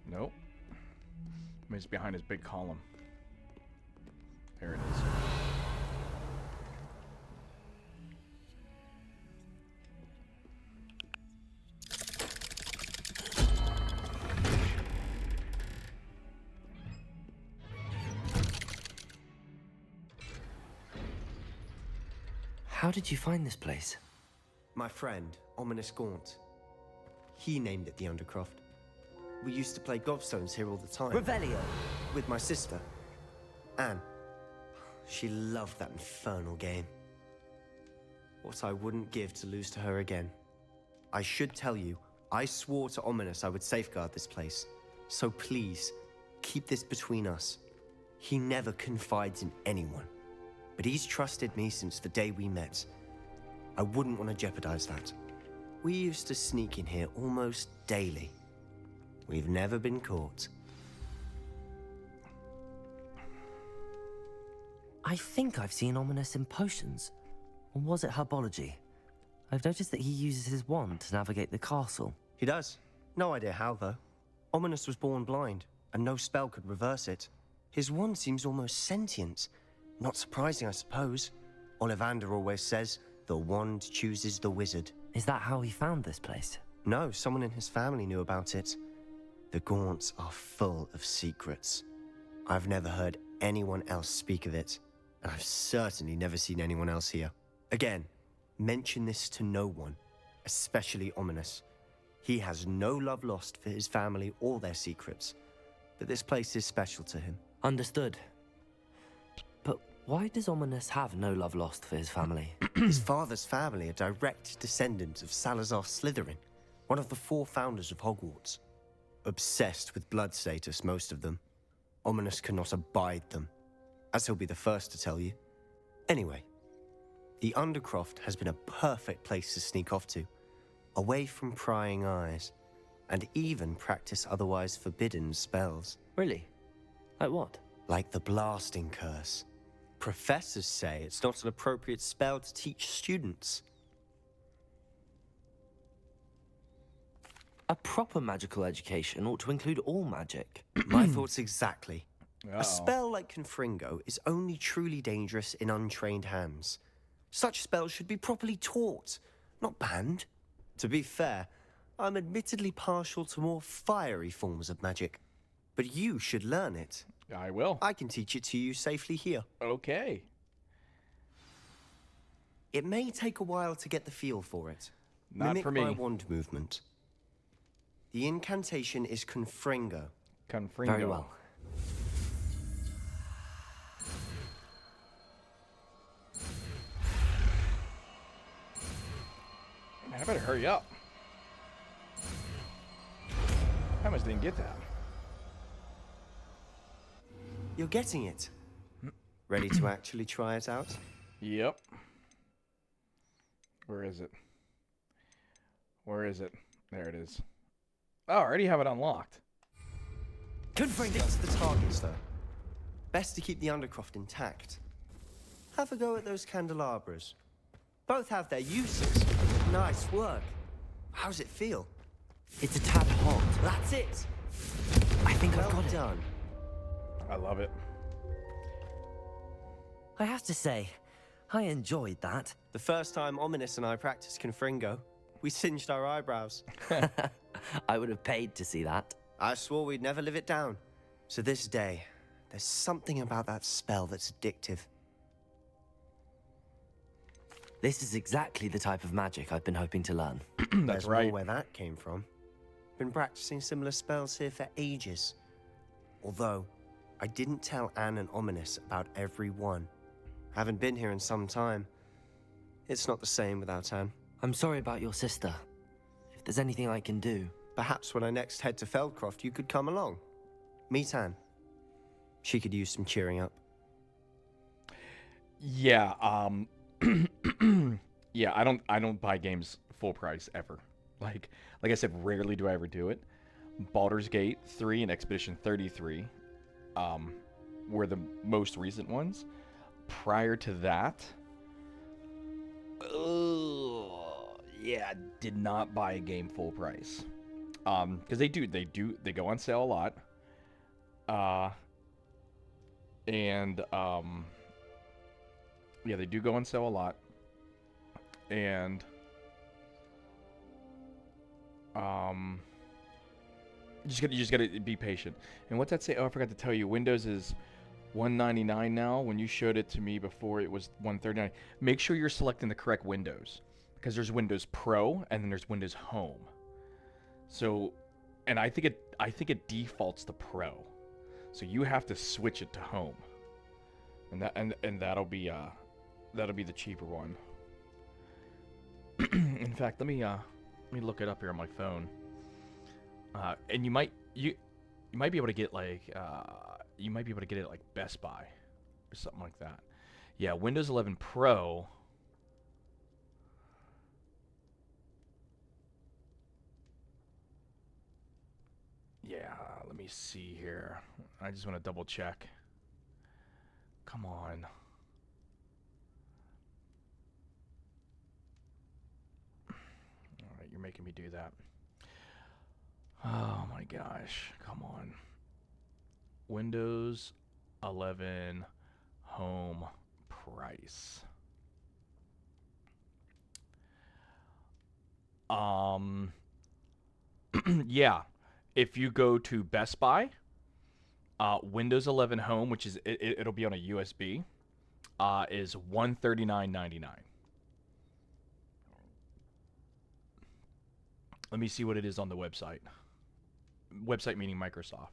Nope. Maybe it's behind his big column. There it is. How did you find this place? My friend, Ominous Gaunt. He named it the Undercroft. We used to play gobstones here all the time. Revelio. With my sister, Anne. She loved that infernal game. What I wouldn't give to lose to her again. I should tell you, I swore to Ominous I would safeguard this place. So please, keep this between us. He never confides in anyone. But he's trusted me since the day we met, I wouldn't want to jeopardize that. We used to sneak in here almost daily. We've never been caught. I think I've seen Ominous in potions. Or was it herbology? I've noticed that he uses his wand to navigate the castle. He does. No idea how, though. Ominous was born blind, and no spell could reverse it. His wand seems almost sentient. Not surprising, I suppose. Ollivander always says, the wand chooses the wizard. Is that how he found this place? No, someone in his family knew about it. The Gaunts are full of secrets. I've never heard anyone else speak of it, and I've certainly never seen anyone else here. Again, mention this to no one, especially Ominous. He has no love lost for his family or their secrets, but this place is special to him. Understood. But why does Ominous have no love lost for his family? His father's family are direct descendants of Salazar Slytherin, one of the 4 founders of Hogwarts. Obsessed with blood status, most of them. Ominous cannot abide them, as he'll be the first to tell you. Anyway, the Undercroft has been a perfect place to sneak off to, away from prying eyes, and even practice otherwise forbidden spells. Really? Like what? Like the blasting curse. Professors say it's not an appropriate spell to teach students. A proper magical education ought to include all magic. My thoughts exactly. Uh-oh. A spell like Confringo is only truly dangerous in untrained hands. Such spells should be properly taught, not banned. To be fair, I'm admittedly partial to more fiery forms of magic. But you should learn it. I will. I can teach it to you safely here. Okay. It may take a while to get the feel for it. Not Mimic for me. my wand movement. The incantation is Confringo. Confringo. Very well. Man, I better hurry up. I almost didn't get that. You're getting it. Ready to actually try it out? Yep. Where is it? Where is it? There it is. Oh, I already have it unlocked. Stick to the targets, though. Best to keep the Undercroft intact. Have a go at those candelabras. Both have their uses. Nice work. How's it feel? It's a tad hot. That's it. I think I've Well got it. done. I love it. I have to say, I enjoyed that. The first time Ominous and I practiced Confringo, we singed our eyebrows. I would have paid to see that. I swore we'd never live it down. To this day, there's something about that spell that's addictive. This is exactly the type of magic I've been hoping to learn. That's There's right. more where that came from. Been practicing similar spells here for ages. Although, I didn't tell Anne and Ominous about every one. Haven't been here in some time. It's not the same without Anne. I'm sorry about your sister. If there's anything I can do... Perhaps when I next head to Feldcroft, you could come along. Meet Anne. She could use some cheering up. Yeah, yeah, I don't buy games full price ever. Like I said, rarely do I ever do it. Baldur's Gate 3 and Expedition 33 were the most recent ones. Prior to that, yeah, did not buy a game full price. Because they go on sale a lot. Yeah, they do go on sale a lot. And you just gotta be patient. And what's that say? Oh, I forgot to tell you. Windows is $199 now. When you showed it to me before, it was $139. Make sure you're selecting the correct Windows, because there's Windows Pro and then there's Windows Home. So, and I think it defaults to Pro, so you have to switch it to Home, and that'll be the cheaper one. In fact, let me look it up here on my phone. And you might be able to get like it at like Best Buy or something like that. Yeah, Windows 11 Pro. see here. I just want to double check. Come on. All right, you're making me do that. Oh my gosh. Come on. Windows 11 home price. Yeah. If you go to Best Buy, Windows 11 Home, which is it'll be on a USB, is $139.99. Let me see what it is on the website. Website meaning Microsoft.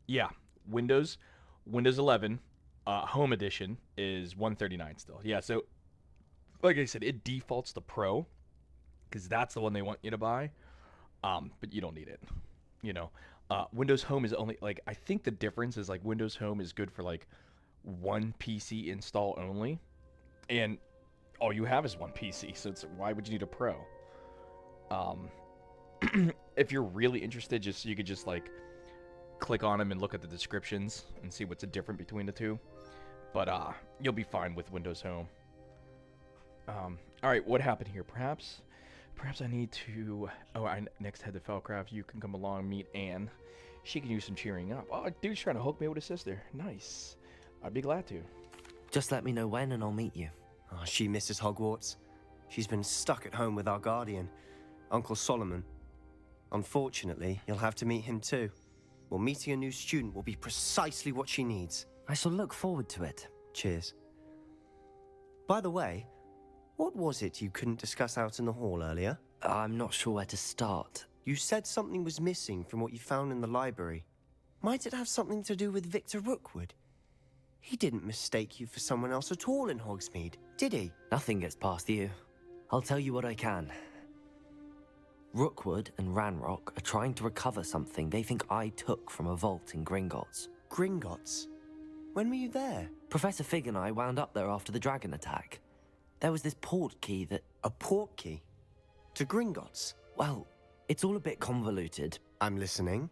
Yeah, Windows 11 Home Edition is $139 still. Yeah, so like I said, it defaults to Pro because that's the one they want you to buy. But you don't need it. You know, Windows Home is only like, I think the difference is like Windows Home is good for like one PC install only, and all you have is one PC. So it's, why would you need a Pro? If you're really interested, you could just like click on them and look at the descriptions and see what's different between the two. But you'll be fine with Windows Home. All right, what happened here? Perhaps I need to. Oh, I next head to Felcraft. You can come along and meet Anne. She can use some cheering up. Oh, dude's trying to hook me with his sister. Nice. I'd be glad to. Just let me know when and I'll meet you. Oh, she misses Hogwarts. She's been stuck at home with our guardian, Uncle Solomon. Unfortunately, you'll have to meet him too. Well, meeting a new student will be precisely what she needs. I shall look forward to it. Cheers. By the way, what was it you couldn't discuss out in the hall earlier? I'm not sure where to start. You said something was missing from what you found in the library. Might it have something to do with Victor Rookwood? He didn't mistake you for someone else at all in Hogsmeade, did he? Nothing gets past you. I'll tell you what I can. Rookwood and Ranrock are trying to recover something they think I took from a vault in Gringotts. Gringotts? When were you there? Professor Fig and I wound up there after the dragon attack. There was this port key that... A port key? To Gringotts? Well, it's all a bit convoluted. I'm listening.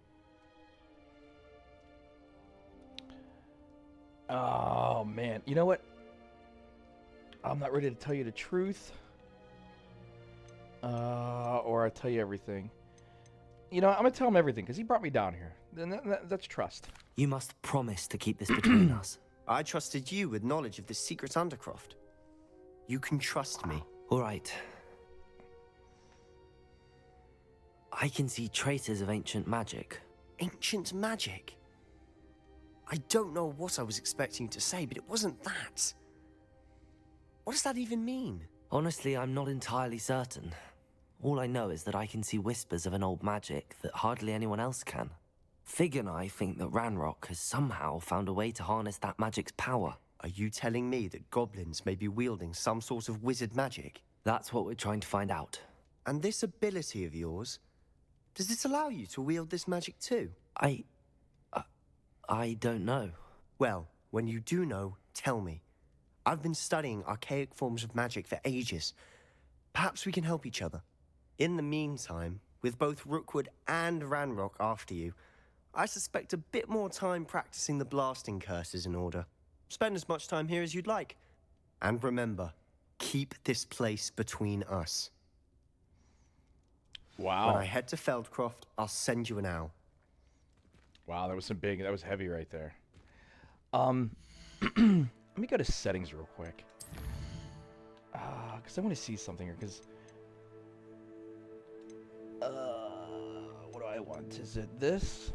Oh, man. You know what? I'm not ready to tell you the truth. Or I tell you everything. You know, I'm going to tell him everything because he brought me down here. That's trust. You must promise to keep this between us. I trusted you with knowledge of this secret undercroft. You can trust me. All right. I can see traces of ancient magic. Ancient magic? I don't know what I was expecting you to say, but it wasn't that. What does that even mean? Honestly, I'm not entirely certain. All I know is that I can see whispers of an old magic that hardly anyone else can. Fig and I think that Ranrock has somehow found a way to harness that magic's power. Are you telling me that goblins may be wielding some sort of wizard magic? That's what we're trying to find out. And this ability of yours, does it allow you to wield this magic too? I don't know. Well, when you do know, tell me. I've been studying archaic forms of magic for ages. Perhaps we can help each other. In the meantime, with both Rookwood and Ranrock after you, I suspect a bit more time practicing the blasting curse is in order. Spend as much time here as you'd like. And remember, keep this place between us. Wow. When I head to Feldcroft, I'll send you an owl. Wow, that was heavy right there. Let me go to settings real quick. Because I want to see something here, because... what do I want? Is it this?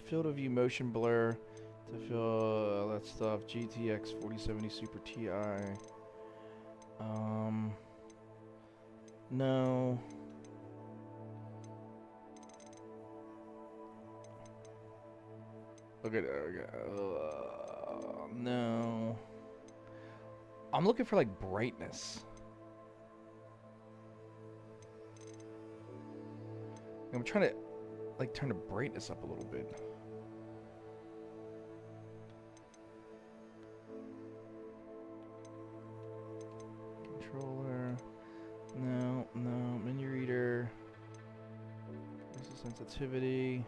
Field of view, motion blur, to feel all that stuff. GTX 4070 Super Ti. No. Look at no. I'm looking for like brightness. I'm trying to like turn the brightness up a little bit. Controller. No. Menu Sensitivity.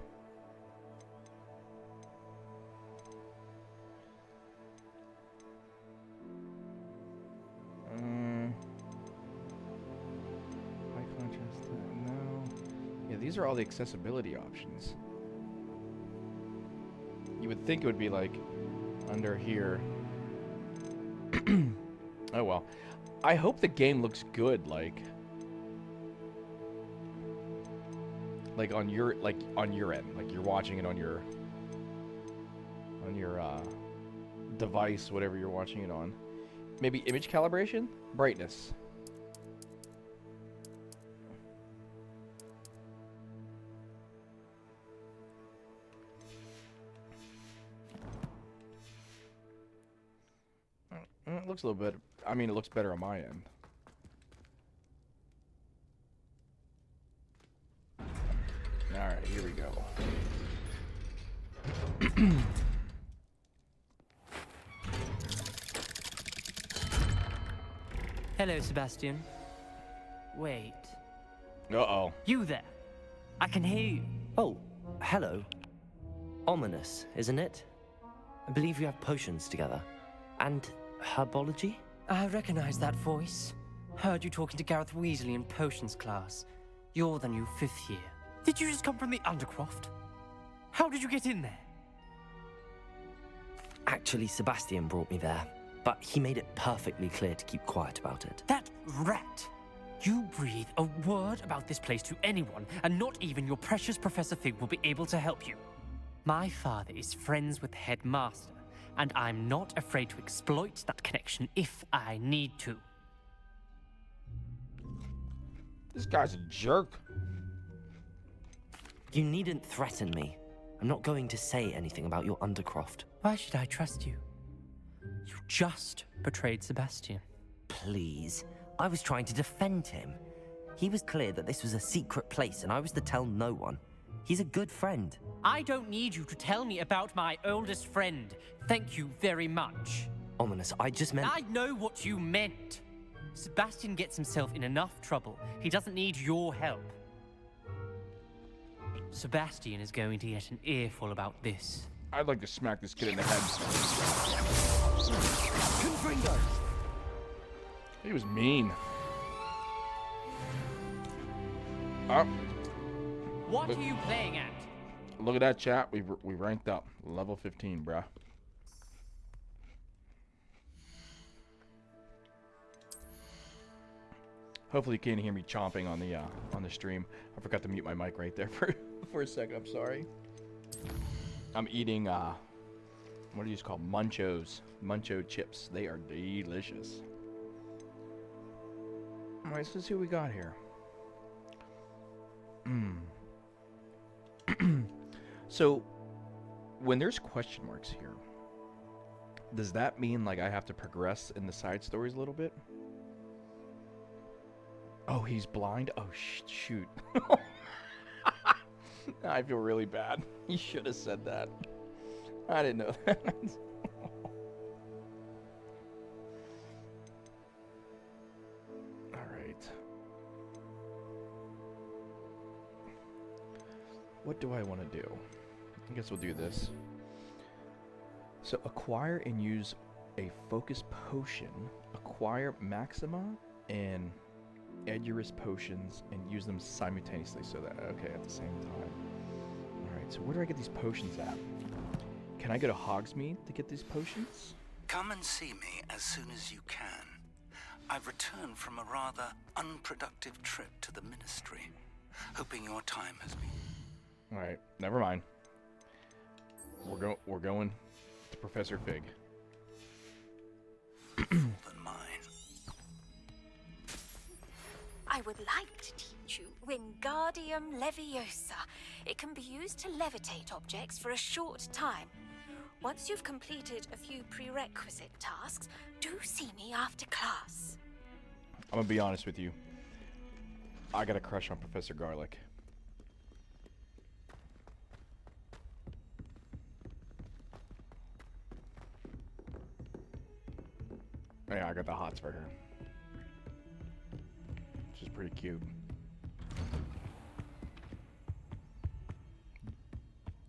High contrast. No. Yeah, these are all the accessibility options. You would think it would be like under here. Oh well. I hope the game looks good, like on your end, like you're watching it on your device, whatever you're watching it on. Maybe image calibration, brightness. It looks a little bit. I mean, it looks better on my end. All right, here we go. Hello, Sebastian. Wait. Uh-oh. You there. I can hear you. Oh, hello. Ominous, isn't it? I believe you have potions together. And herbology? I recognize that voice. Heard you talking to Gareth Weasley in potions class. You're the new 5th year. Did you just come from the Undercroft? How did you get in there? Actually, Sebastian brought me there, but he made it perfectly clear to keep quiet about it. That rat! You breathe a word about this place to anyone, and not even your precious Professor Fig will be able to help you. My father is friends with the headmaster, and I'm not afraid to exploit that connection if I need to. This guy's a jerk. You needn't threaten me. I'm not going to say anything about your Undercroft. Why should I trust you? You just betrayed Sebastian. Please. I was trying to defend him. He was clear that this was a secret place and I was to tell no one. He's a good friend. I don't need you to tell me about my oldest friend. Thank you very much. Ominous, I just meant... I know what you meant. Sebastian gets himself in enough trouble. He doesn't need your help. Sebastian is going to get an earful about this. I'd like to smack this kid in the head. Confringo! He was mean. Oh. What are you playing at? Look at that, chat. We ranked up. Level 15, bruh. Hopefully you can't hear me chomping on the stream. I forgot to mute my mic right there for a second. I'm sorry. I'm eating what are these called? Muncho chips. They are delicious. All right, so let's see what we got here. So when there's question marks here, does that mean like I have to progress in the side stories a little bit? Oh, he's blind? Oh, shoot. I feel really bad. You should have said that. I didn't know that. All right. What do I want to do? I guess we'll do this. So acquire and use a focus potion. Acquire Maxima and Edurus potions and use them simultaneously so that, okay, at the same time. Alright, so where do I get these potions at? Can I go to Hogsmeade to get these potions? Come and see me as soon as you can. I've returned from a rather unproductive trip to the Ministry, hoping your time has been... Alright, never mind. We're going to Professor Fig. Than mine. I would like to teach you Wingardium Leviosa. It can be used to levitate objects for a short time. Once you've completed a few prerequisite tasks, do see me after class. I'm gonna be honest with you. I got a crush on Professor Garlic. Yeah, I got the hots for her. She's pretty cute.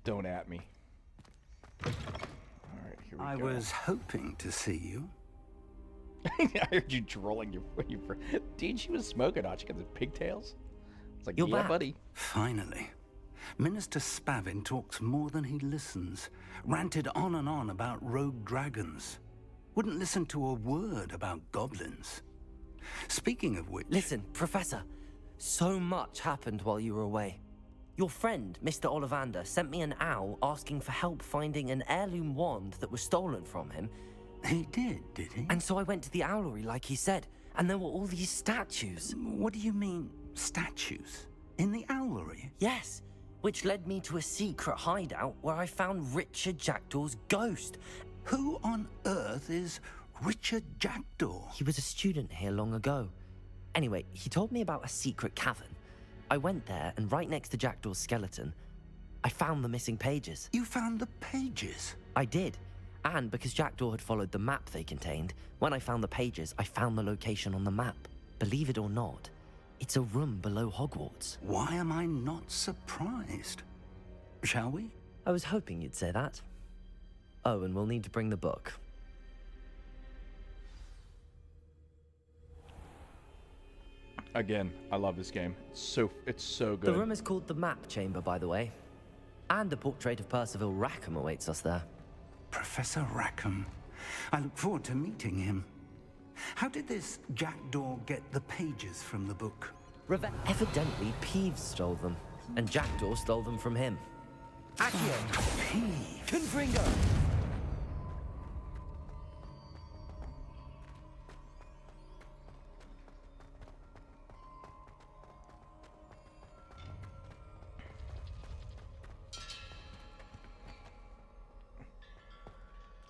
Don't at me. All right, here we I go. was hoping to see you. I heard you drooling your Dude, she was smoking hot. She got the pigtails. It's like, You're yeah, back. buddy. Finally. Minister Spavin talks more than he listens. Ranted on and on about rogue dragons. Wouldn't listen to a word about goblins. Speaking of which... Listen, Professor. So much happened while you were away. Your friend, Mr. Ollivander, sent me an owl asking for help finding an heirloom wand that was stolen from him. He did he? And so I went to the owlery like he said, and there were all these statues. What do you mean, statues? In the owlery? Yes, which led me to a secret hideout where I found Richard Jackdaw's ghost. Who on earth is Richard Jackdaw? He was a student here long ago. Anyway, he told me about a secret cavern. I went there, and right next to Jackdaw's skeleton, I found the missing pages. You found the pages? I did. And because Jackdaw had followed the map they contained, when I found the pages, I found the location on the map. Believe it or not, it's a room below Hogwarts. Why am I not surprised? Shall we? I was hoping you'd say that. Oh, and we'll need to bring the book. Again, I love this game. It's so good. The room is called the Map Chamber, by the way. And a portrait of Percival Rackham awaits us there. Professor Rackham. I look forward to meeting him. How did this Jackdaw get the pages from the book? Evidently, Peeves stole them, and Jackdaw stole them from him. Accio! Peeves! Confringo!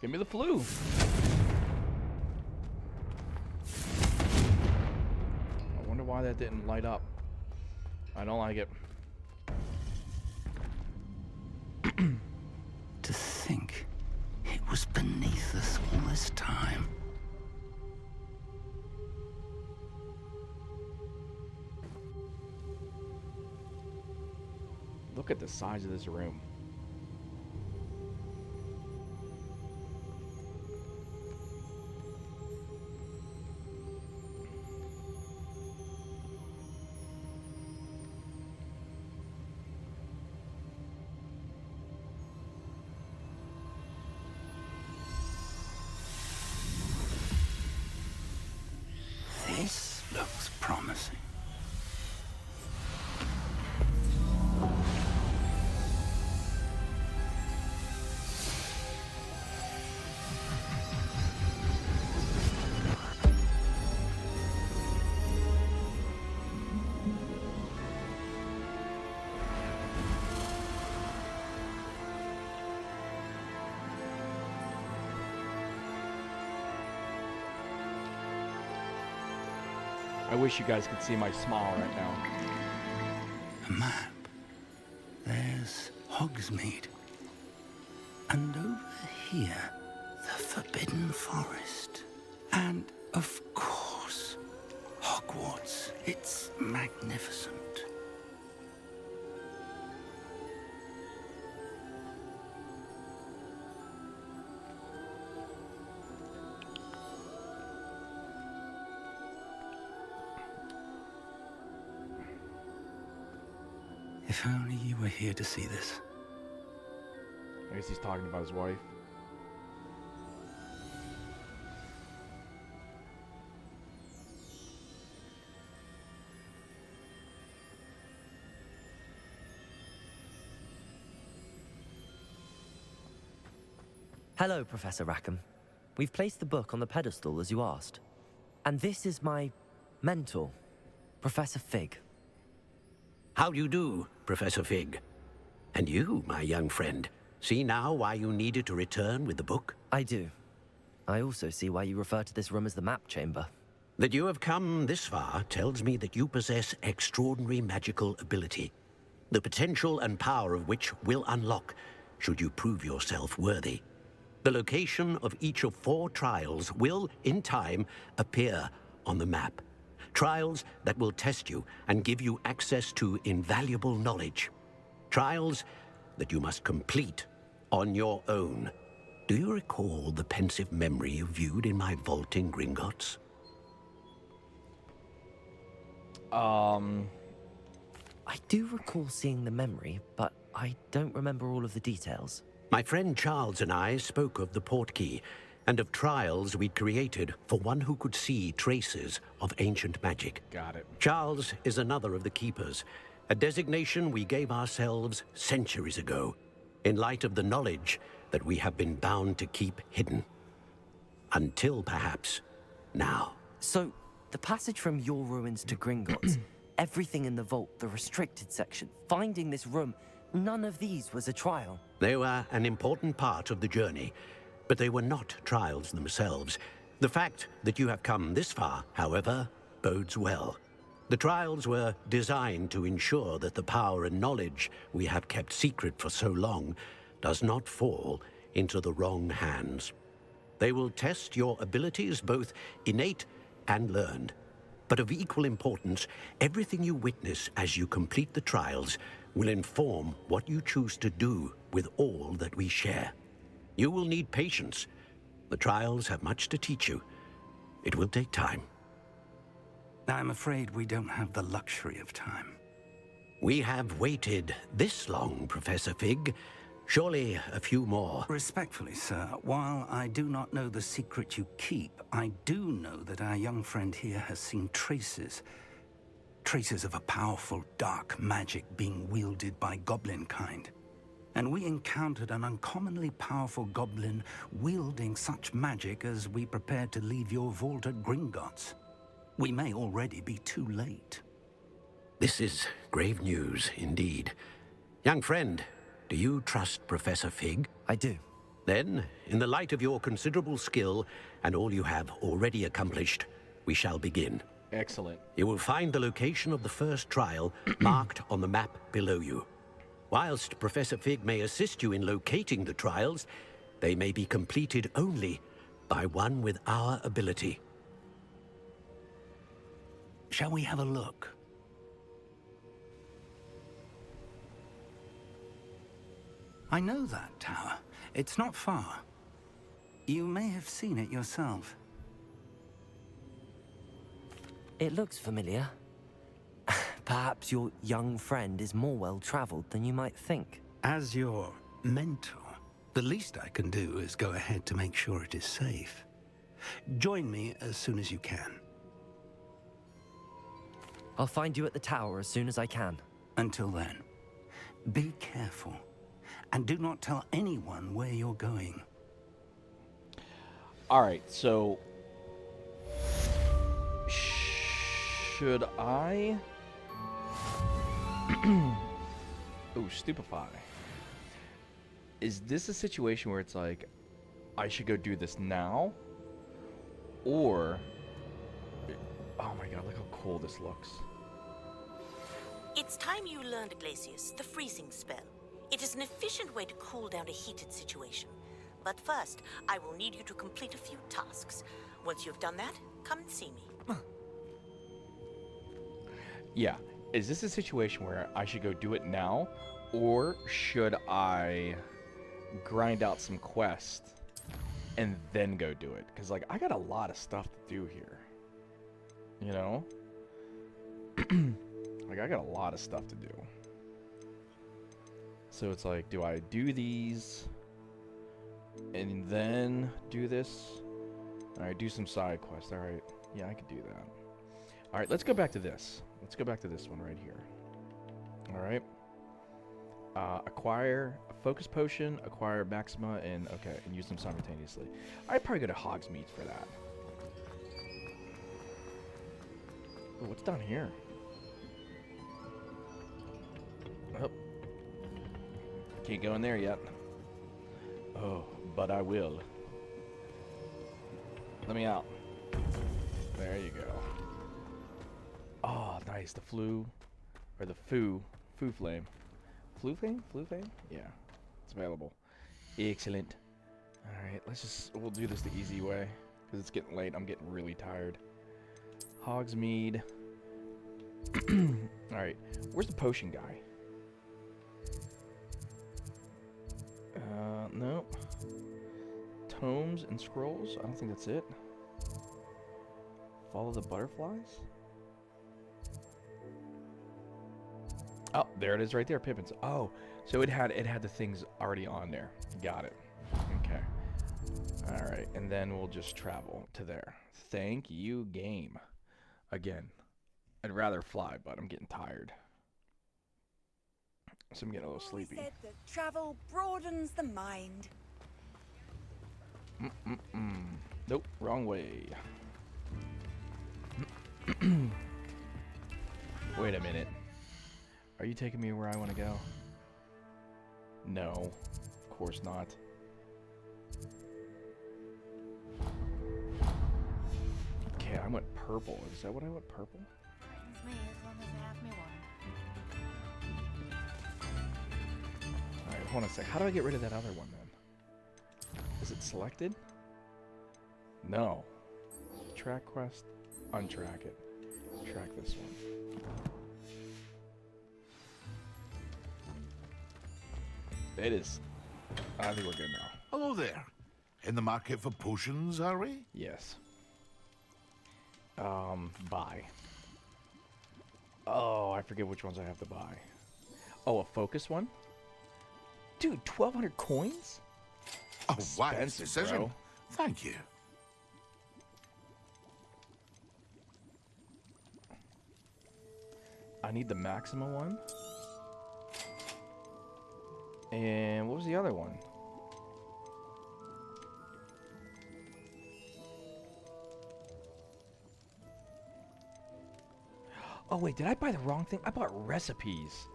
Give me the flu. I wonder why that didn't light up. I don't like it. To think it was beneath us all this time. Look at the size of this room. This looks promising. I wish you guys could see my smile right now. A map. There's Hogsmeade. And over here, the Forbidden Forest. And, of course, Hogwarts. It's magnificent. If only you were here to see this. I guess he's talking about his wife. Hello, Professor Rackham. We've placed the book on the pedestal as you asked. And this is my mentor, Professor Fig. How do you do, Professor Fig? And you, my young friend, see now why you needed to return with the book? I do. I also see why you refer to this room as the Map Chamber. That you have come this far tells me that you possess extraordinary magical ability, the potential and power of which will unlock should you prove yourself worthy. The location of each of 4 trials will, in time, appear on the map. Trials that will test you and give you access to invaluable knowledge. Trials that you must complete on your own. Do you recall the pensive memory you viewed in my vault in Gringotts? I do recall seeing the memory, but I don't remember all of the details. My friend Charles and I spoke of the portkey and of trials we'd created for one who could see traces of ancient magic. Got it. Charles is another of the keepers, a designation we gave ourselves centuries ago, in light of the knowledge that we have been bound to keep hidden. Until perhaps now. So, the passage from your ruins to Gringotts, everything in the vault, the restricted section, finding this room, none of these was a trial. They were an important part of the journey, but they were not trials themselves. The fact that you have come this far, however, bodes well. The trials were designed to ensure that the power and knowledge we have kept secret for so long does not fall into the wrong hands. They will test your abilities, both innate and learned. But of equal importance, everything you witness as you complete the trials will inform what you choose to do with all that we share. You will need patience. The trials have much to teach you. It will take time. I'm afraid we don't have the luxury of time. We have waited this long, Professor Fig. Surely a few more. Respectfully, sir, while I do not know the secret you keep, I do know that our young friend here has seen traces of a powerful dark magic being wielded by goblin kind. And we encountered an uncommonly powerful goblin wielding such magic as we prepared to leave your vault at Gringotts. We may already be too late. This is grave news indeed. Young friend, do you trust Professor Fig? I do. Then, in the light of your considerable skill and all you have already accomplished, we shall begin. Excellent. You will find the location of the first trial marked on the map below you. Whilst Professor Fig may assist you in locating the trials, they may be completed only by one with our ability. Shall we have a look? I know that tower. It's not far. You may have seen it yourself. It looks familiar. Perhaps your young friend is more well-traveled than you might think. As your mentor, the least I can do is go ahead to make sure it is safe. Join me as soon as you can. I'll find you at the tower as soon as I can. Until then, be careful. And do not tell anyone where you're going. Alright, so... should I... Ooh, stupefy. Is this a situation where it's like, I should go do this now? Or... oh my god, look how cool this looks. It's time you learned, Glacius, the freezing spell. It is an efficient way to cool down a heated situation. But first, I will need you to complete a few tasks. Once you've done that, come and see me. Yeah. Is this a situation where I should go do it now? Or should I grind out some quests and then go do it? Because, like, I got a lot of stuff to do here. You know? Like, I got a lot of stuff to do. So it's like, do I do these and then do this? Alright, do some side quests. Alright, yeah, I could do that. Alright, let's go back to this. Let's go back to this one right here. Alright. Acquire a focus potion, acquire Maxima, and okay, and use them simultaneously. I'd probably go to Hogsmeade for that. Oh, what's down here? Oh. Can't go in there yet. Oh, but I will. Let me out. There you go. Oh, nice. The flu, or the foo flame. Flu flame? Flu flame? Yeah, it's available. Excellent. Alright, we'll do this the easy way, because it's getting late. I'm getting really tired. Hogsmeade. Alright, where's the potion guy? Tomes and scrolls. I don't think that's it. Follow the butterflies. Oh, there it is right there, Pippin's. Oh, so it had the things already on there. Got it. Okay. All right, and then we'll just travel to there. Thank you, game. Again, I'd rather fly, but I'm getting tired. So I'm getting a little sleepy. Said that travel broadens the mind. Nope, wrong way. Wait a minute. Are you taking me where I want to go? No, of course not. Okay, I went purple. Is that what I went purple? Brings me as long as I have me one. Alright, hold on a sec. How do I get rid of that other one then? Is it selected? No. Track quest. Untrack it. Track this one. It is. I think we're good now. Hello there. In the market for potions, are we? Yes. Buy. Oh, I forget which ones I have to buy. Oh, a focus one? Dude, 1,200 coins? A wise Expensive, decision. bro. Thank you. I need the Maxima one. And what was the other one? Oh, wait, did I buy the wrong thing? I bought recipes.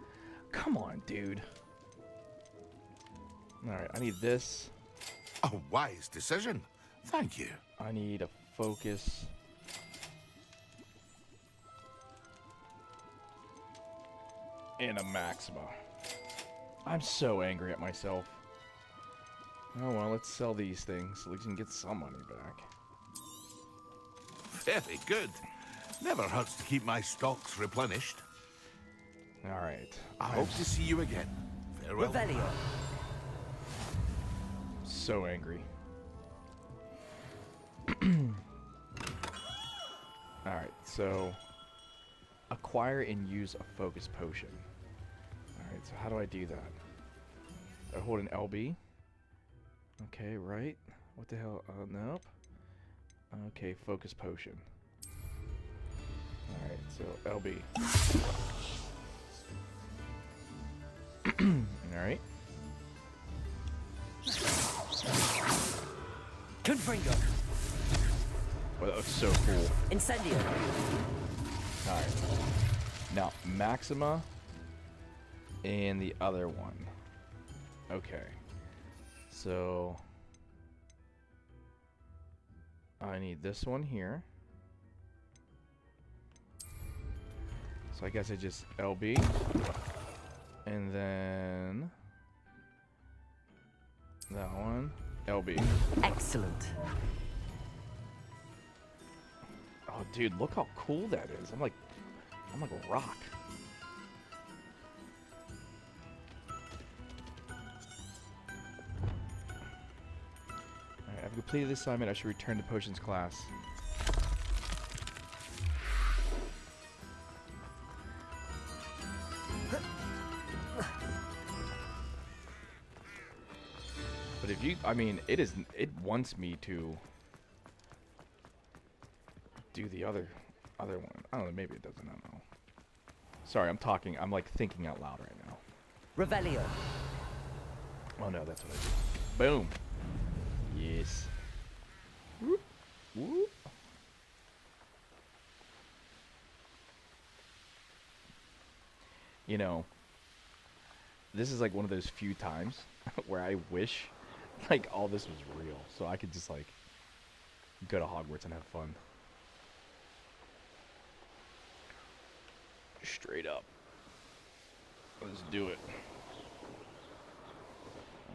Come on, dude. Alright, I need this. A wise decision. Thank you. I need a focus. And a Maxima. I'm so angry at myself. Oh well, let's sell these things so we can get some money back. Very good. Never hurts to keep my stocks replenished. Alright. I hope to see you again. Farewell. Revelio. So angry. Alright, so acquire and use a focus potion. Alright, so how do I do that? I hold an LB. Okay, right. What the hell? Nope. Okay, focus potion. Alright, so LB. Alright. Confringo. Well, that looks so cool. Incendio. Alright. Now, Maxima and the other one. Okay. So I need this one here. So I guess I just LB. And then that one. LB. Excellent. Oh dude, look how cool that is. I'm like a rock. Alright, I've completed this assignment. I should return to potions class. But if you, I mean, it wants me to do the other one. I don't know, maybe it doesn't, I don't know. Sorry, I'm like thinking out loud right now. Revelio. Oh no, that's what I do. Boom. Yes. Whoop. Whoop. You know, this is like one of those few times where I wish like all this was real, so I could just like go to Hogwarts and have fun. Straight up. Let's do it.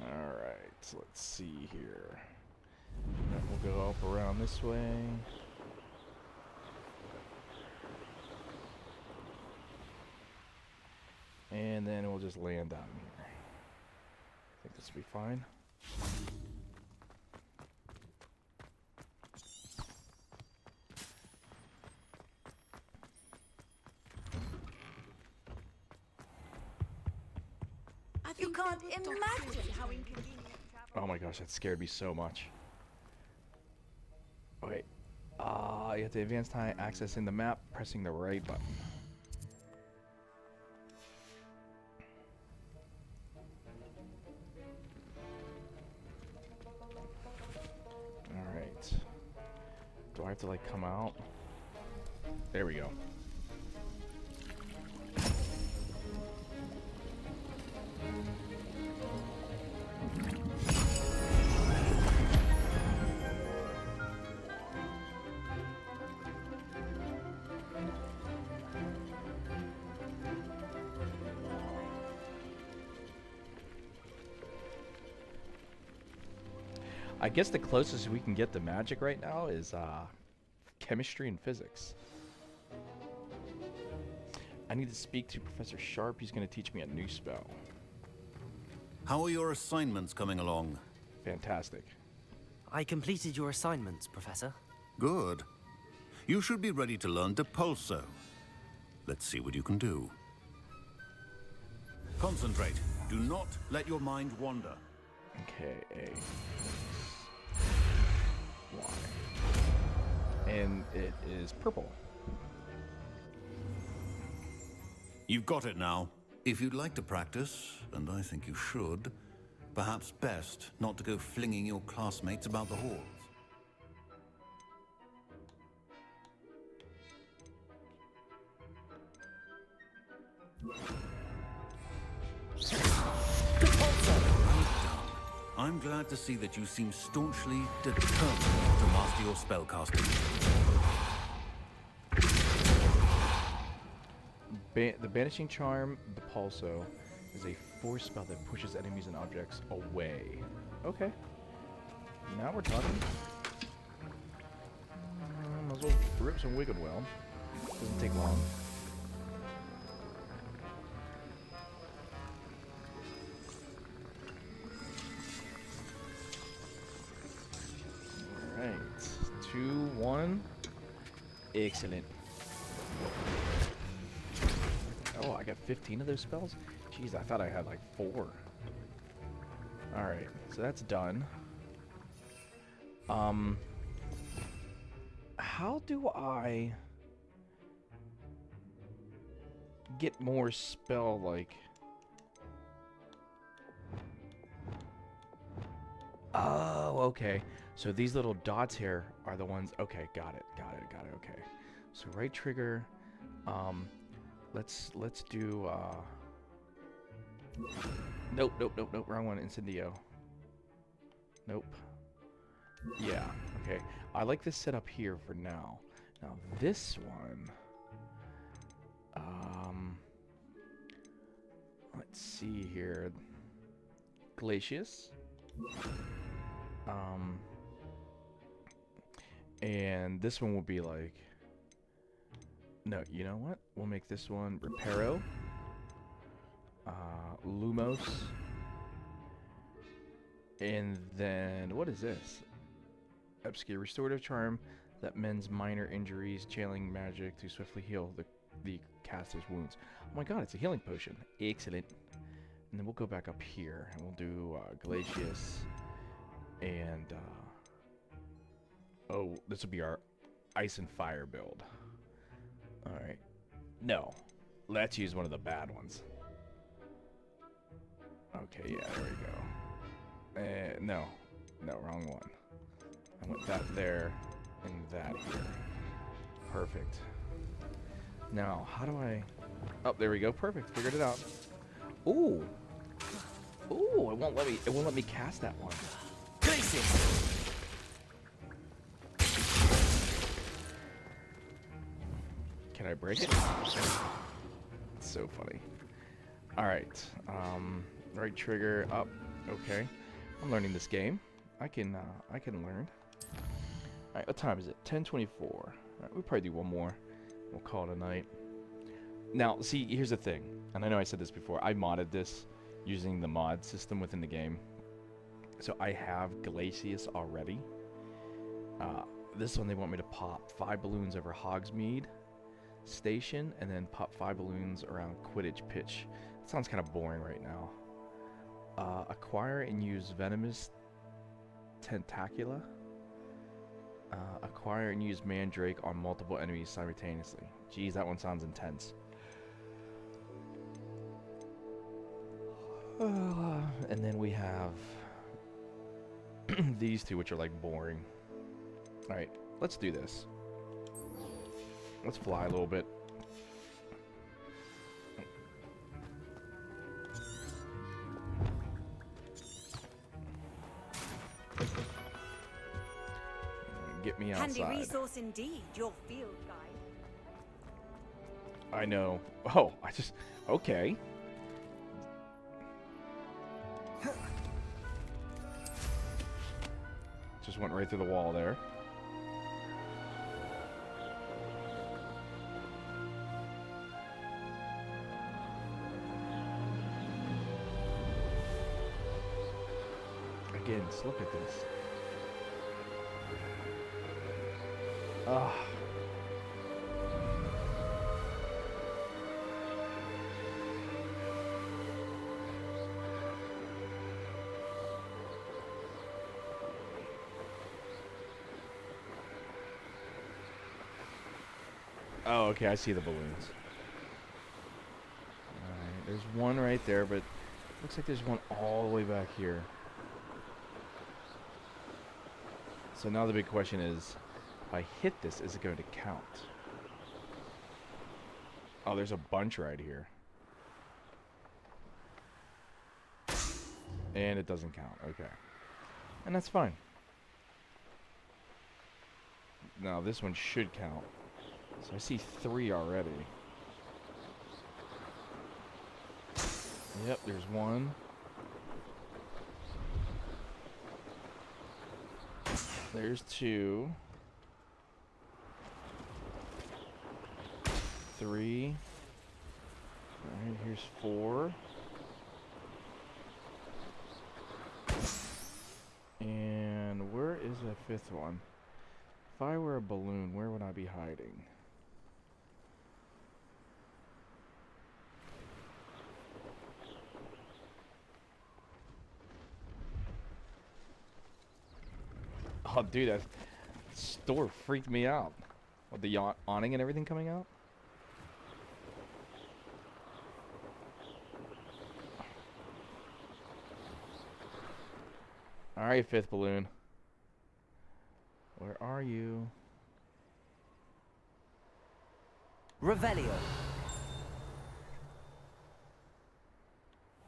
Alright, so let's see here. We'll go up around this way. And then we'll just land down here. I think this will be fine. Imagine how inconvenient travel. Oh my gosh, that scared me so much. Okay. You have to advance time accessing the map, pressing the right button. Alright. Do I have to like come out? There we go. I guess the closest we can get to magic right now is chemistry and physics. I need to speak to Professor Sharp. He's going to teach me a new spell. How are your assignments coming along? Fantastic. I completed your assignments, Professor. Good. You should be ready to learn Depulso. Let's see what you can do. Concentrate. Do not let your mind wander. Okay, A. Y. And it is purple. You've got it now. If you'd like to practice, and I think you should, perhaps best not to go flinging your classmates about the halls. I'm glad to see that you seem staunchly determined to master your spellcasting. The Banishing Charm, Depulso, is a force spell that pushes enemies and objects away. Okay. Now we're talking. Might as well rip some Wicked Well. Doesn't take long. Alright. 2, 1. Excellent. Oh, I got 15 of those spells? Jeez, I thought I had like 4. Alright, so that's done. How do I get more spell, like... Oh, okay. So these little dots here are the ones... Okay, got it, okay. So right trigger, let's do, Nope, wrong one, Incendio. Nope. Yeah, okay. I like this setup here for now. Now this one, let's see here. Glacius. And this one will be like... No, you know what? We'll make this one Reparo. Lumos. And then, what is this? Obscure Restorative Charm that mends minor injuries, channeling magic to swiftly heal the caster's wounds. Oh my god, it's a healing potion. Excellent. And then we'll go back up here, and we'll do Glacius. And, oh, this will be our Ice and Fire build. Alright. No. Let's use one of the bad ones. Okay, yeah, there we go. No. No, wrong one. I want that there and that here. Perfect. Now, how do I... Oh, there we go. Perfect. Figured it out. Ooh. Ooh, it won't let me cast that one. Can I break it? It's so funny. Alright. Right trigger up. Okay. I'm learning this game. I can learn. Alright, what time is it? 10:24. Alright, we'll probably do one more. We'll call it a night. Now, see, here's the thing. And I know I said this before. I modded this using the mod system within the game. So I have Glacius already. This one they want me to pop 5 balloons over Hogsmeade Station, and then pop 5 balloons around Quidditch Pitch. It sounds kind of boring right now. Acquire and use venomous tentacula. Acquire and use mandrake on multiple enemies simultaneously. Geez, that one sounds intense. And then we have these two, which are like boring. Alright, let's do this. Let's fly a little bit. Get me outside. Handy resource indeed, your field guide. I know. Oh, okay. Just went right through the wall there. Again, just look at this. Ah. Oh, okay, I see the balloons. Alright, there's one right there, but looks like there's one all the way back here. So now the big question is, if I hit this, is it going to count? Oh, there's a bunch right here. And it doesn't count, okay. And that's fine. Now this one should count. So I see 3 already. Yep, there's 1. There's 2. 3. Alright, here's 4. And where is the 5th one? If I were a balloon, where would I be hiding? Oh, dude, that store freaked me out. With the awning and everything coming out? Alright, 5th balloon. Where are you? Revelio.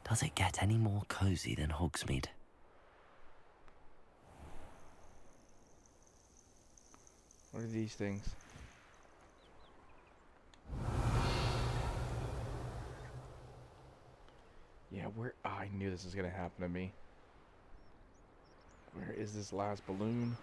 Does it get any more cozy than Hogsmeade? What are these things? Yeah, where? Oh, I knew this was gonna happen to me. Where is this last balloon?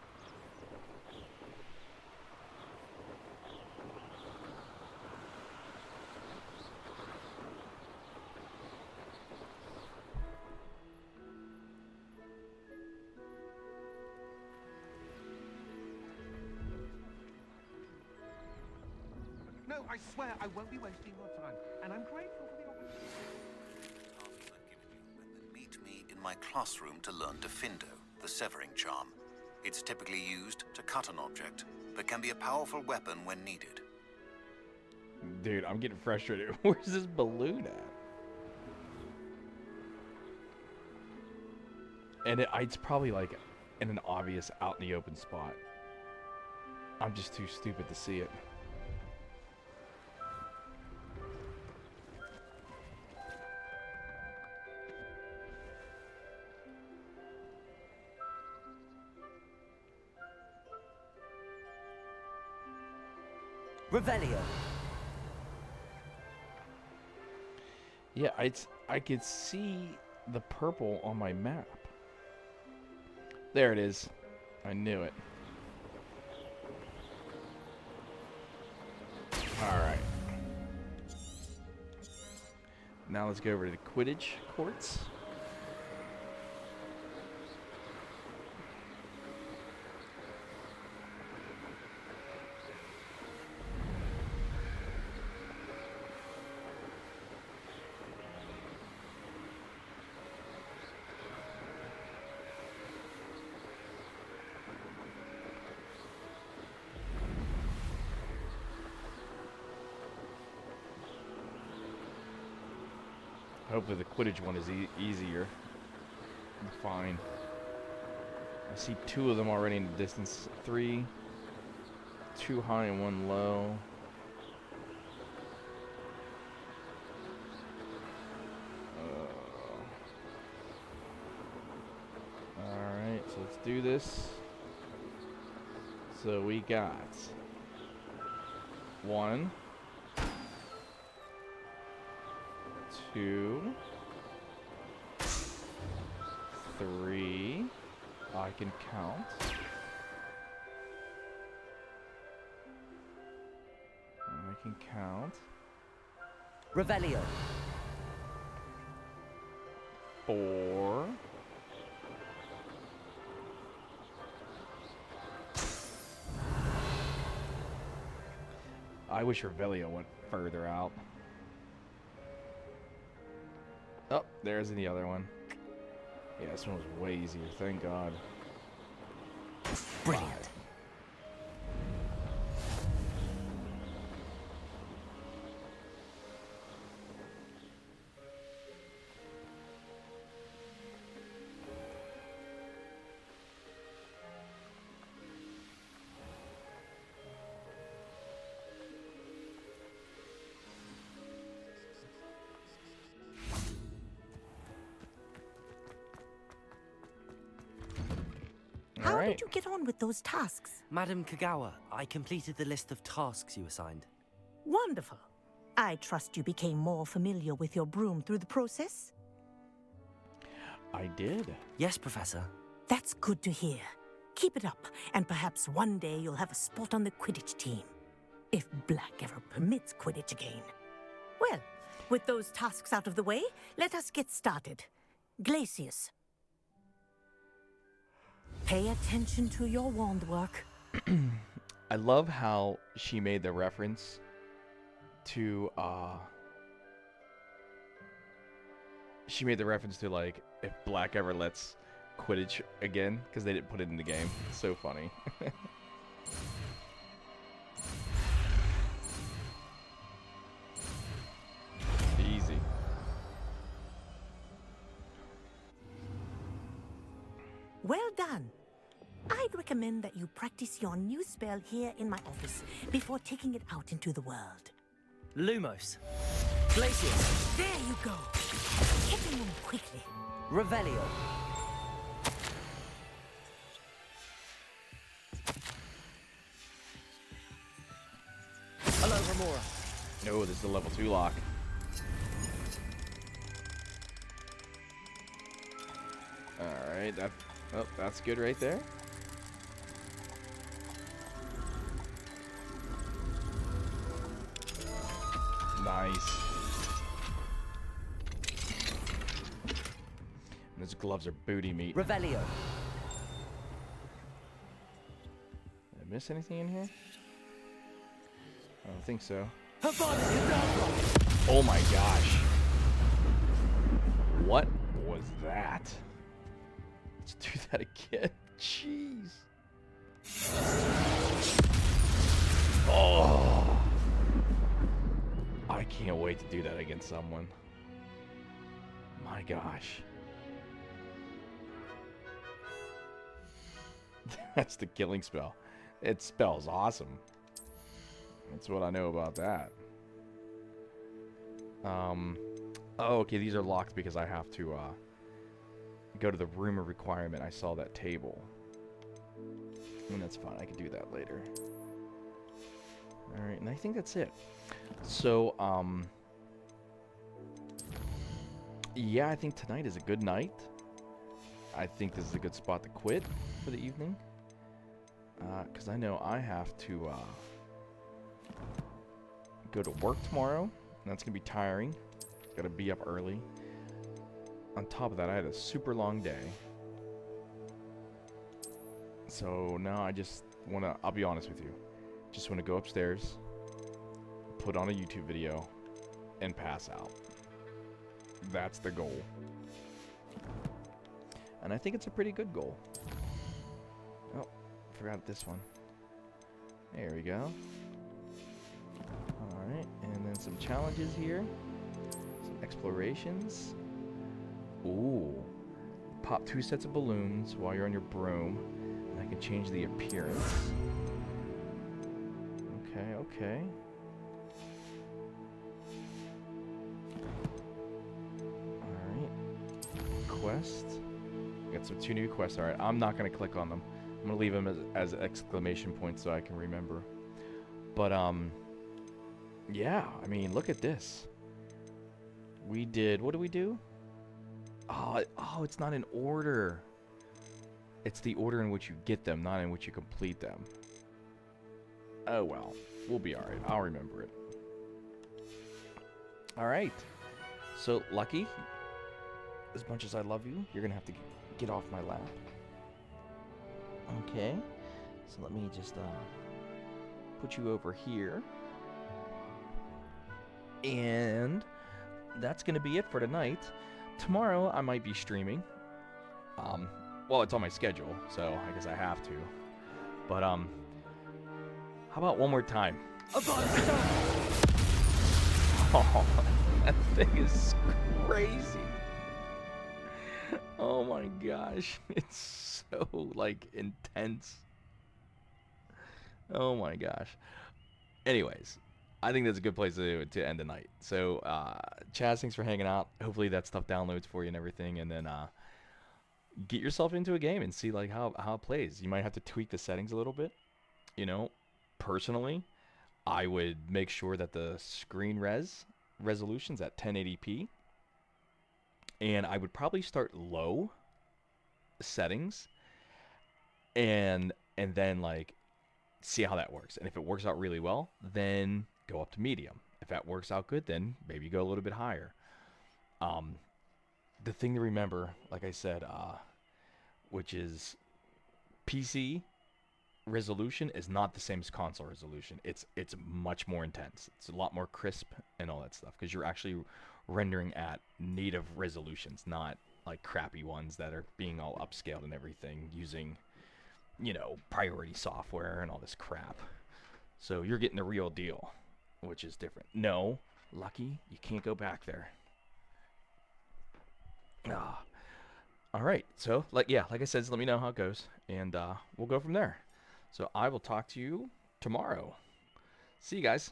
No, I swear I won't be wasting your time, and I'm grateful for the opportunity. Meet me in my classroom to learn Defindo, the severing charm. It's typically used to cut an object, but can be a powerful weapon when needed. Dude, I'm getting frustrated. Where's this balloon at? And it's probably like in an obvious out in the open spot. I'm just too stupid to see it. Revelio. Yeah, I could see the purple on my map. There it is. I knew it. Alright. Now let's go over to the Quidditch courts. Hopefully the Quidditch one is easier. Fine. I see 2 of them already in the distance. 3, 2 high and 1 low. Alright, so let's do this. So we got 1, 2, 3. I can count. I can count. Revelio. 4. I wish Revelio went further out. Oh, there's the other one. Yeah, this one was way easier, thank God. Brilliant. 5. How did you get on with those tasks? Madam Kagawa, I completed the list of tasks you assigned. Wonderful. I trust you became more familiar with your broom through the process? I did. Yes, Professor. That's good to hear. Keep it up, and perhaps one day you'll have a spot on the Quidditch team. If Black ever permits Quidditch again. Well, with those tasks out of the way, let us get started. Glacius. Pay attention to your wand work. I love how she made the reference to like if Black ever lets Quidditch again, because they didn't put it in the game. It's so funny. Easy. Well done. I'd recommend that you practice your new spell here in my office before taking it out into the world. Lumos. Glacius. There you go. Hitting them quickly. Revelio. Hello, Remora. No, this is a level 2 lock. Alright, that's good right there. Nice. And those gloves are booty meat. Revelio. Did I miss anything in here? I don't think so. Oh my gosh. What was that? Let's do that again. Jeez. Oh. I can't wait to do that against someone. My gosh. That's the killing spell. It spells awesome. That's what I know about that. Oh, okay, these are locked because I have to go to the room of requirement. I saw that table. And that's fine. I can do that later. Alright, and I think that's it. So, yeah, I think tonight is a good night. I think this is a good spot to quit for the evening. Because I know I have to go to work tomorrow. And that's going to be tiring. Got to be up early. On top of that, I had a super long day. So now I just want to, I'll be honest with you. Just want to go upstairs, put on a YouTube video, and pass out. That's the goal. And I think it's a pretty good goal. Oh, forgot this one. There we go. Alright, and then some challenges here. Some Explorations. Ooh. Pop 2 sets of balloons while you're on your broom. And I can change the appearance. Okay, okay. Alright. Quest. Got some 2 new quests. Alright, I'm not going to click on them. I'm going to leave them as exclamation points so I can remember. But, yeah, I mean, look at this. We did, what did we do? Oh, it's not in order. It's the order in which you get them, not in which you complete them. Oh, well. We'll be alright. I'll remember it. Alright. So, Lucky, as much as I love you, you're going to have to get off my lap. Okay. So let me just put you over here. And that's going to be it for tonight. Tomorrow, I might be streaming. Well, it's on my schedule, so I guess I have to. But, how about one more time? Oh, that thing is crazy. Oh my gosh. It's so, like, intense. Oh my gosh. Anyways, I think that's a good place to end the night. So, Chaz, thanks for hanging out. Hopefully that stuff downloads for you and everything. And then, get yourself into a game and see, like, how it plays. You might have to tweak the settings a little bit. You know, personally, I would make sure that the screen resolution's at 1080p. And I would probably start low settings and then, like, see how that works. And if it works out really well, then go up to medium. If that works out good, then maybe go a little bit higher. The thing to remember, like I said, which is PC resolution is not the same as console resolution. It's much more intense. It's a lot more crisp and all that stuff because you're actually rendering at native resolutions, not like crappy ones that are being all upscaled and everything using, you know, priority software and all this crap. So you're getting the real deal, which is different. No, Lucky, you can't go back there. All right. So, like I said, just let me know how it goes, and we'll go from there. So I will talk to you tomorrow. See you guys.